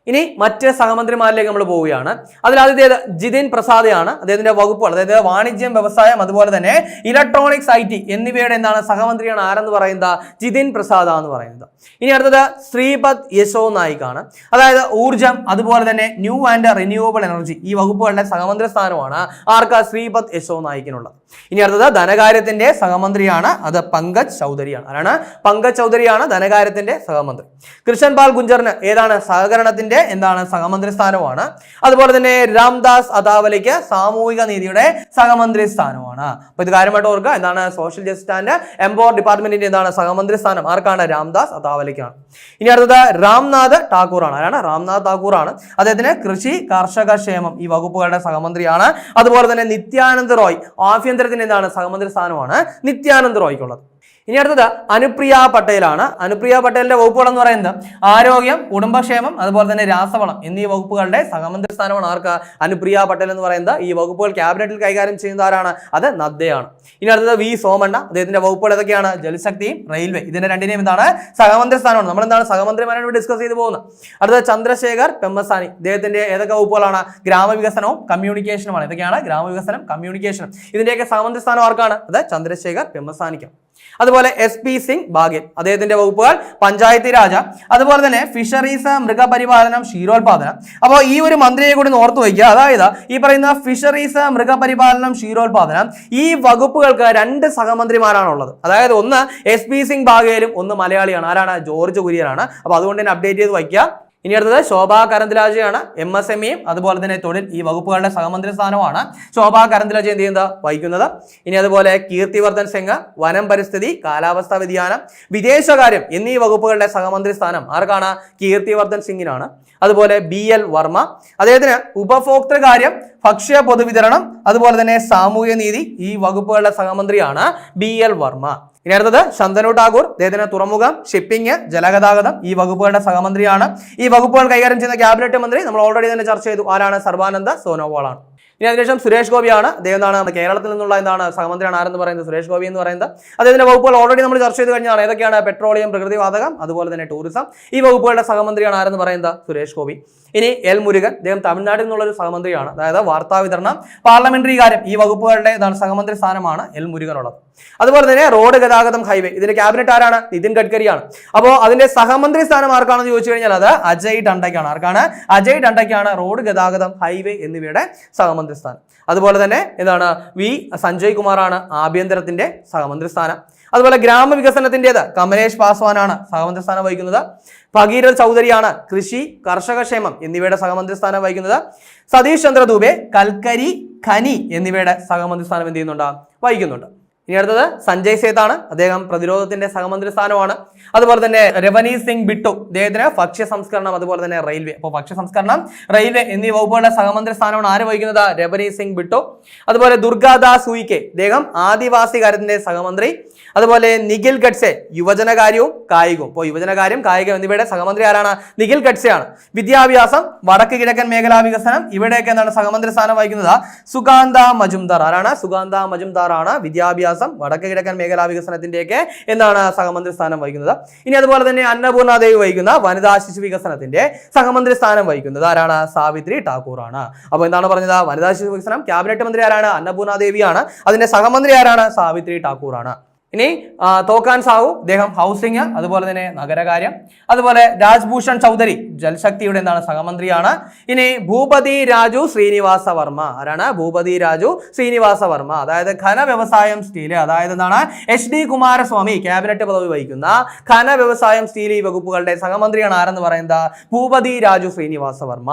ഇനി മറ്റ് സഹമന്ത്രിമാരിലേക്ക് നമ്മൾ പോവുകയാണ്. അതിൽ ആദ്യത്തേത് ജിതിൻ പ്രസാദയാണ്. അദ്ദേഹത്തിന്റെ വകുപ്പുകൾ അതായത് വാണിജ്യം, വ്യവസായം, അതുപോലെ തന്നെ ഇലക്ട്രോണിക്സ്, IT എന്നിവയുടെ എന്താണ് സഹമന്ത്രിയാണ് ആരെന്ന് പറയുന്നത്? ജിതിൻ പ്രസാദ എന്ന് പറയുന്നത്. ഇനി അടുത്തത് ശ്രീപദ് യശോ നായിക് ആണ്. അതായത് ഊർജം, അതുപോലെ തന്നെ ന്യൂ ആൻഡ് റിന്യൂവബിൾ എനർജി ഈ വകുപ്പുകളുടെ സഹമന്ത്രി സ്ഥാനമാണ് ആർക്കാ? ശ്രീപദ് യശോ നായിക്കിനുള്ളത്. ഇനി അടുത്തത് ധനകാര്യത്തിന്റെ സഹമന്ത്രിയാണ്. അത് പങ്കജ് ചൗധരിയാണ്. ആരാണ്? പങ്കജ് ചൗധരിയാണ് ധനകാര്യത്തിന്റെ സഹമന്ത്രി. കൃഷൻ പാൽ ഗുഞ്ചറിന് ഏതാണ്? സഹകരണത്തിന്റെ എന്താണ് സഹമന്ത്രി സ്ഥാനമാണ്. അതുപോലെ തന്നെ രാംദാസ് അതാവലിക്ക് സാമൂഹിക നീതിയുടെ സഹമന്ത്രി സ്ഥാനമാണ്. അപ്പൊ ഇത് കാര്യമായിട്ട് ഓർക്കുക, എന്താണ്? സോഷ്യൽ ജസ്റ്റിസ് ആൻഡ് എംപവർ ഡിപ്പാർട്ട്മെന്റിന്റെ എന്താണ് സഹമന്ത്രി സ്ഥാനം ആർക്കാണ്? രാംദാസ് അതാവലിക്കാണ്. ഇനി അടുത്തത് രാംനാഥ് ഠാക്കൂർ ആണ്. ആരാണ്? രാംനാഥ് ഠാക്കൂർ ആണ്. അദ്ദേഹത്തിന് കൃഷി, കർഷക ക്ഷേമം ഈ വകുപ്പുകളുടെ സഹമന്ത്രിയാണ്. അതുപോലെ തന്നെ നിത്യാനന്ദ് റോയ് ആഭ്യന്തരത്തിന്റെ എന്താണ് സഹമന്ത്രി സ്ഥാനമാണ് നിത്യാനന്ദ് റോയ്ക്കുള്ളത്. ഇനി അടുത്തത് അനുപ്രിയ പട്ടേലാണ്. അനുപ്രിയ പട്ടേലിന്റെ വകുപ്പുകൾ എന്ന് പറയുന്നത് ആരോഗ്യം, കുടുംബക്ഷേമം, അതുപോലെ തന്നെ രാസവളം എന്നീ വകുപ്പുകളുടെ സഹമന്ത്രി സ്ഥാനമാണ് ആർക്ക്? അനുപ്രിയ പട്ടേൽ എന്ന് പറയുന്നത്. ഈ വകുപ്പുകൾ ക്യാബിനറ്റിൽ കൈകാര്യം ചെയ്യുന്ന ആരാണ്? അത് നദ്ദയാണ്. ഇനി അടുത്തത് വി സോമണ്ണ. അദ്ദേഹത്തിന്റെ വകുപ്പുകൾ ഏതൊക്കെയാണ്? ജലശക്തിയും റെയിൽവേ. ഇതിന്റെ രണ്ടിനെയും എന്താണ് സഹമന്ത്രി സ്ഥാനമാണ്. നമ്മൾ എന്താണ് സഹമന്ത്രിമാരാണ് ഡിസ്കസ് ചെയ്ത് പോകുന്നത്. അടുത്തത് ചന്ദ്രശേഖർ പെമ്മസാനി. ഇദ്ദേഹത്തിന്റെ ഏതൊക്കെ വകുപ്പുകളാണ്? ഗ്രാമവികസനവും കമ്മ്യൂണിക്കേഷനുമാണ്. ഇതൊക്കെയാണ് ഗ്രാമവികസനം, കമ്മ്യൂണിക്കേഷനും. ഇതിന്റെയൊക്കെ സഹമന്ത്രി സ്ഥാനം ആർക്കാണ്? അത് ചന്ദ്രശേഖർ പെമ്മസാനിക്കാണ്. അതുപോലെ SP സിംഗ് ബാഗേൽ അദ്ദേഹത്തിന്റെ വകുപ്പുകൾ പഞ്ചായത്തി രാജ്, അതുപോലെ തന്നെ ഫിഷറീസ്, മൃഗപരിപാലനം, ക്ഷീരോത്പാദനം. അപ്പോൾ ഈ ഒരു മന്ത്രിയെ കൂടി ഓർത്തു വയ്ക്കുക. അതായത് ഈ പറയുന്ന ഫിഷറീസ്, മൃഗപരിപാലനം, ക്ഷീരോത്പാദനം ഈ വകുപ്പുകൾക്ക് 2 സഹമന്ത്രിമാരാണുള്ളത്. അതായത് ഒന്ന് SP സിംഗ് ബാഗേലും ഒന്ന് മലയാളിയാണ്. ആരാണ്? ജോർജ് കുര്യനാണ്. അപ്പൊ അതുകൊണ്ട് തന്നെ അപ്ഡേറ്റ് ചെയ്ത് വയ്ക്കുക. ഇനി അടുത്തത് ശോഭാ കരന്തിലാജെയാണ്. MSMEയും അതുപോലെ തന്നെ തൊഴിൽ ഈ വകുപ്പുകളുടെ സഹമന്ത്രി സ്ഥാനമാണ് ശോഭാ കരന്തിലാജെ എന്ത് ചെയ്യുന്നത് വഹിക്കുന്നത്. ഇനി അതുപോലെ കീർത്തിവർദ്ധൻ സിംഗ് വനം, പരിസ്ഥിതി, കാലാവസ്ഥാ വ്യതിയാനം, വിദേശകാര്യം എന്നീ വകുപ്പുകളുടെ സഹമന്ത്രി സ്ഥാനം ആർക്കാണ്? കീർത്തിവർദ്ധൻ സിംഗിനാണ്. അതുപോലെ BL വർമ്മ അദ്ദേഹത്തിന് ഉപഭോക്തൃകാര്യം, ഭക്ഷ്യ പൊതുവിതരണം, അതുപോലെ തന്നെ സാമൂഹ്യ നീതി ഈ വകുപ്പുകളുടെ സഹമന്ത്രിയാണ് BL വർമ്മ. ഇനി അടുത്തത് ശന്തനു ഠാക്കൂർ. അദ്ദേഹത്തിന് തുറമുഖം, ഷിപ്പിംഗ്, ജലഗതാഗതം ഈ വകുപ്പുകളുടെ സഹമന്ത്രിയാണ്. ഈ വകുപ്പുകൾ കൈകാര്യം ചെയ്യുന്ന ക്യാബിനറ്റ് മന്ത്രി നമ്മൾ ഓൾറെഡി തന്നെ ചർച്ച ചെയ്തു. ആരാണ്? സർബാനന്ദ സോനോവാൾ ആണ്. ഇനി അതിനുശേഷം സുരേഷ് ഗോപിയാണ്. അദ്ദേഹം എന്താണ് കേരളത്തിൽ നിന്നുള്ള എന്താണ് സഹമന്ത്രിയാണ് ആരെന്ന് പറയുന്നത്? സുരേഷ് ഗോപി എന്ന് പറയുന്നത്. അദ്ദേഹത്തിന്റെ വകുപ്പുകൾ ഓൾറെഡി നമ്മൾ ചർച്ച ചെയ്ത് കഴിഞ്ഞാണ്. ഏതൊക്കെയാണ്? പെട്രോളിയം, പ്രകൃതിവാതകം, അതുപോലെ തന്നെ ടൂറിസം ഈ വകുപ്പുകളുടെ സഹമന്ത്രിയാണ് ആരെന്ന് പറയുന്നത്? സുരേഷ് ഗോപി. ഇനി L മുരുകൻ. അദ്ദേഹം തമിഴ്നാട്ടിൽ നിന്നുള്ള ഒരു സഹമന്ത്രിയാണ്. അതായത് വാർത്താ വിതരണം, പാർലമെന്ററി കാര്യം ഈ വകുപ്പുകളുടെ സഹമന്ത്രി സ്ഥാനമാണ് L മുരുകൻ ഉള്ളത്. അതുപോലെ തന്നെ റോഡ് ഗതാഗതം, ഹൈവേ ഇതിന്റെ ക്യാബിനറ്റ് ആരാണ്? നിതിൻ ഗഡ്കരിയാണ്. അപ്പോൾ അതിന്റെ സഹമന്ത്രി സ്ഥാനം ആർക്കാണെന്ന് ചോദിച്ചു കഴിഞ്ഞാൽ അത് അജയ് ടണ്ടയ്ക്കാണ്. ആർക്കാണ്? അജയ് ടണ്ടയ്ക്കാണ് റോഡ് ഗതാഗതം, ഹൈവേ എന്നിവയുടെ സഹമന്ത്രി സ്ഥാനം. അതുപോലെ തന്നെ എന്താണ്? V സഞ്ജയ് കുമാറാണ് ആഭ്യന്തരത്തിന്റെ സഹമന്ത്രി സ്ഥാനം. അതുപോലെ ഗ്രാമവികസനത്തിൻ്റെത് കമലേഷ് പാസ്വാനാണ് സഹമന്ത്രി സ്ഥാനം വഹിക്കുന്നത്. ഭഗീരഥ് ചൗധരിയാണ് കൃഷി, കർഷകക്ഷേമം എന്നിവയുടെ സഹമന്ത്രി സ്ഥാനം വഹിക്കുന്നത്. സതീഷ് ചന്ദ്ര ദുബെ കൽക്കരി, ഖനി എന്നിവയുടെ സഹമന്ത്രി സ്ഥാനം എന്ത് ചെയ്യുന്നുണ്ട്? വഹിക്കുന്നുണ്ട്. ഇനി അടുത്തത് സഞ്ജയ് സേത്താണ്. അദ്ദേഹം പ്രതിരോധത്തിന്റെ സഹമന്ത്രി സ്ഥാനമാണ്. അതുപോലെ തന്നെ രവനീത് സിംഗ് ബിട്ടു അദ്ദേഹത്തിന് ഭക്ഷ്യ സംസ്കരണം, അതുപോലെ തന്നെ റെയിൽവേ. അപ്പോൾ ഭക്ഷ്യ സംസ്കരണം, റെയിൽവേ എന്നീ വകുപ്പുകളുടെ സഹമന്ത്രി സ്ഥാനമാണ് ആര് വഹിക്കുന്നത്? രവനീത് സിംഗ് ബിട്ടു. അതുപോലെ ദുർഗാദാസ് ഉയിക്കെ അദ്ദേഹം ആദിവാസി കാര്യത്തിന്റെ സഹമന്ത്രി. അതുപോലെ നിഖിൽ ഗഡ്സെ യുവജനകാര്യവും കായികവും. ഇപ്പോൾ യുവജനകാര്യം, കായികം എന്നിവയുടെ സഹമന്ത്രി ആരാണ്? നിഖിൽ ഗഡ്സെയാണ്. വിദ്യാഭ്യാസം, വടക്ക് കിഴക്കൻ മേഖലാ വികസനം ഇവിടെയൊക്കെ എന്താണ് സഹമന്ത്രി സ്ഥാനം വഹിക്കുന്നത്? സുഗാന്ത മജുംദാർ. ആരാണ്? സുഗാന്ത മജുംദാർ ആണ് വിദ്യാഭ്യാസം, വടക്ക് കിഴക്കൻ മേഖലാ വികസനത്തിന്റെയൊക്കെ എന്താണ് സഹമന്ത്രി സ്ഥാനം വഹിക്കുന്നത്. ഇനി അതുപോലെ തന്നെ അന്നപൂർണ ദേവി വഹിക്കുന്ന വനിതാ ശിശു വികസനത്തിന്റെ സഹമന്ത്രി സ്ഥാനം വഹിക്കുന്നത് ആരാണ്? സാവിത്രി ഠാക്കൂർ ആണ്. അപ്പോൾ എന്താണ് പറഞ്ഞത്? വനിതാ ശിശു വികസനം ക്യാബിനറ്റ് മന്ത്രി ആരാണ്? അന്നപൂർണ ദേവിയാണ്. അതിന്റെ സഹമന്ത്രി ആരാണ്? സാവിത്രി ഠാക്കൂർ ആണ്. ഇനി തോക്കാൻ സാഹു, അദ്ദേഹം ഹൗസിംഗ്, അതുപോലെ തന്നെ നഗരകാര്യം. അതുപോലെ രാജ്ഭൂഷൺ ചൗധരി ജൽശക്തിയുടെ എന്താണ് സഹമന്ത്രിയാണ്. ഇനി ഭൂപതി രാജു ശ്രീനിവാസ വർമ്മ, ആരാണ്? ഭൂപതി രാജു ശ്രീനിവാസ വർമ്മ, അതായത് ഖന വ്യവസായം സ്റ്റീല്, അതായത് എന്താണ് HD കുമാരസ്വാമി ക്യാബിനറ്റ് പദവി വഹിക്കുന്ന ഖന വ്യവസായം സ്റ്റീൽ ഈ വകുപ്പുകളുടെ സഹമന്ത്രിയാണ് ആരെന്ന് പറയുന്നത്? ഭൂപതി രാജു ശ്രീനിവാസ വർമ്മ.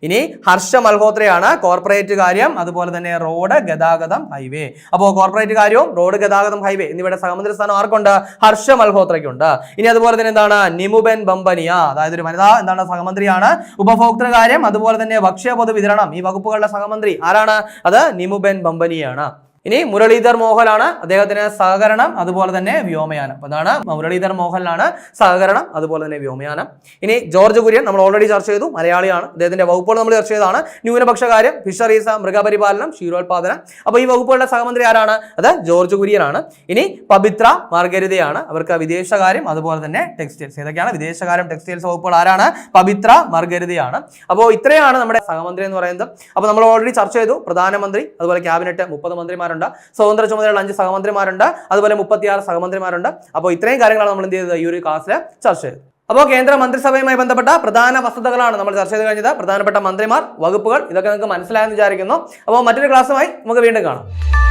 ഇനി ഹർഷ മൽഹോത്രയാണ് കോർപ്പറേറ്റ് കാര്യം, അതുപോലെ തന്നെ റോഡ് ഗതാഗതം ഹൈവേ. അപ്പോൾ കോർപ്പറേറ്റ് കാര്യവും റോഡ് ഗതാഗതം ഹൈവേ എന്നിവയുടെ സഹമന്ത്രി സ്ഥാനം ആർക്കുണ്ട്? ഹർഷ മൽഹോത്രയ്ക്കുണ്ട്. ഇനി അതുപോലെ തന്നെ എന്താണ് നിമുബെൻ ബംബനിയ, അതായത് ഒരു വനിതാ എന്താണ് സഹമന്ത്രിയാണ്. ഉപഭോക്തൃ കാര്യം, അതുപോലെ തന്നെ ഭക്ഷ്യ പൊതുവിതരണം ഈ വകുപ്പുകളുടെ സഹമന്ത്രി ആരാണ്? അത് നിമുബെൻ ബംബനിയാണ്. ഇനി മുരളീധർ മോഹനാണ്, അദ്ദേഹത്തിന് സഹകരണം അതുപോലെ തന്നെ വ്യോമയാനം. അതാണ് മുരളീധർ മോഹനാണ് സഹകരണം അതുപോലെ തന്നെ വ്യോമയാനം. ഇനി ജോർജ് കുര്യൻ നമ്മൾ ഓൾറെഡി ചർച്ച ചെയ്തു, മലയാളിയാണ്. അദ്ദേഹത്തിന്റെ വകുപ്പുകൾ നമ്മൾ ചർച്ച ചെയ്തതാണ്. ന്യൂനപക്ഷ കാര്യം, ഫിഷറീസ്, മൃഗപരിപാലനം, ക്ഷീരോത്പാദനം. അപ്പോൾ ഈ വകുപ്പുകളുടെ സഹമന്ത്രി ആരാണ്? അത് ജോർജ് കുര്യനാണ്. ഇനി പവിത്ര മാർഗരിതയാണ്, അവർക്ക് വിദേശകാര്യം അതുപോലെ തന്നെ ടെക്സ്റ്റൈൽസ്. ഏതൊക്കെയാണ്? വിദേശകാര്യം, ടെക്സ്റ്റൈൽസ് വകുപ്പുകൾ ആരാണ്? പവിത്ര മാർഗരിതയാണ്. അപ്പോൾ ഇത്രയാണ് നമ്മുടെ സഹമന്ത്രി എന്ന് പറയുന്നത്. അപ്പോൾ നമ്മൾ ഓൾറെഡി ചർച്ച ചെയ്തു പ്രധാനമന്ത്രി, അതുപോലെ ക്യാബിനറ്റ് 30 മന്ത്രിമാരുണ്ട്, സ്വതന്ത്ര ചുമതലയുള്ള 5 സഹമന്ത്രിമാരുണ്ട്, അതുപോലെ 36 സഹമന്ത്രിമാരുണ്ട്. അപ്പോൾ ഇത്രയും കാര്യങ്ങളാണ് നമ്മൾ എന്ത് ചെയ്തത്? ഈ ഒരു ക്ലാസ്സിൽ ചർച്ച ചെയ്തത്. അപ്പോൾ കേന്ദ്ര മന്ത്രിസഭയുമായി ബന്ധപ്പെട്ട പ്രധാന വസ്തുതകളാണ് നമ്മൾ ചർച്ച ചെയ്ത് കഴിഞ്ഞത്. പ്രധാനപ്പെട്ട മന്ത്രിമാർ, വകുപ്പുകൾ, ഇതൊക്കെ നിങ്ങൾക്ക് മനസ്സിലായെന്ന് വിചാരിക്കുന്നു. അപ്പോൾ മറ്റൊരു ക്ലാസ്സുമായി നമുക്ക് വീണ്ടും കാണാം.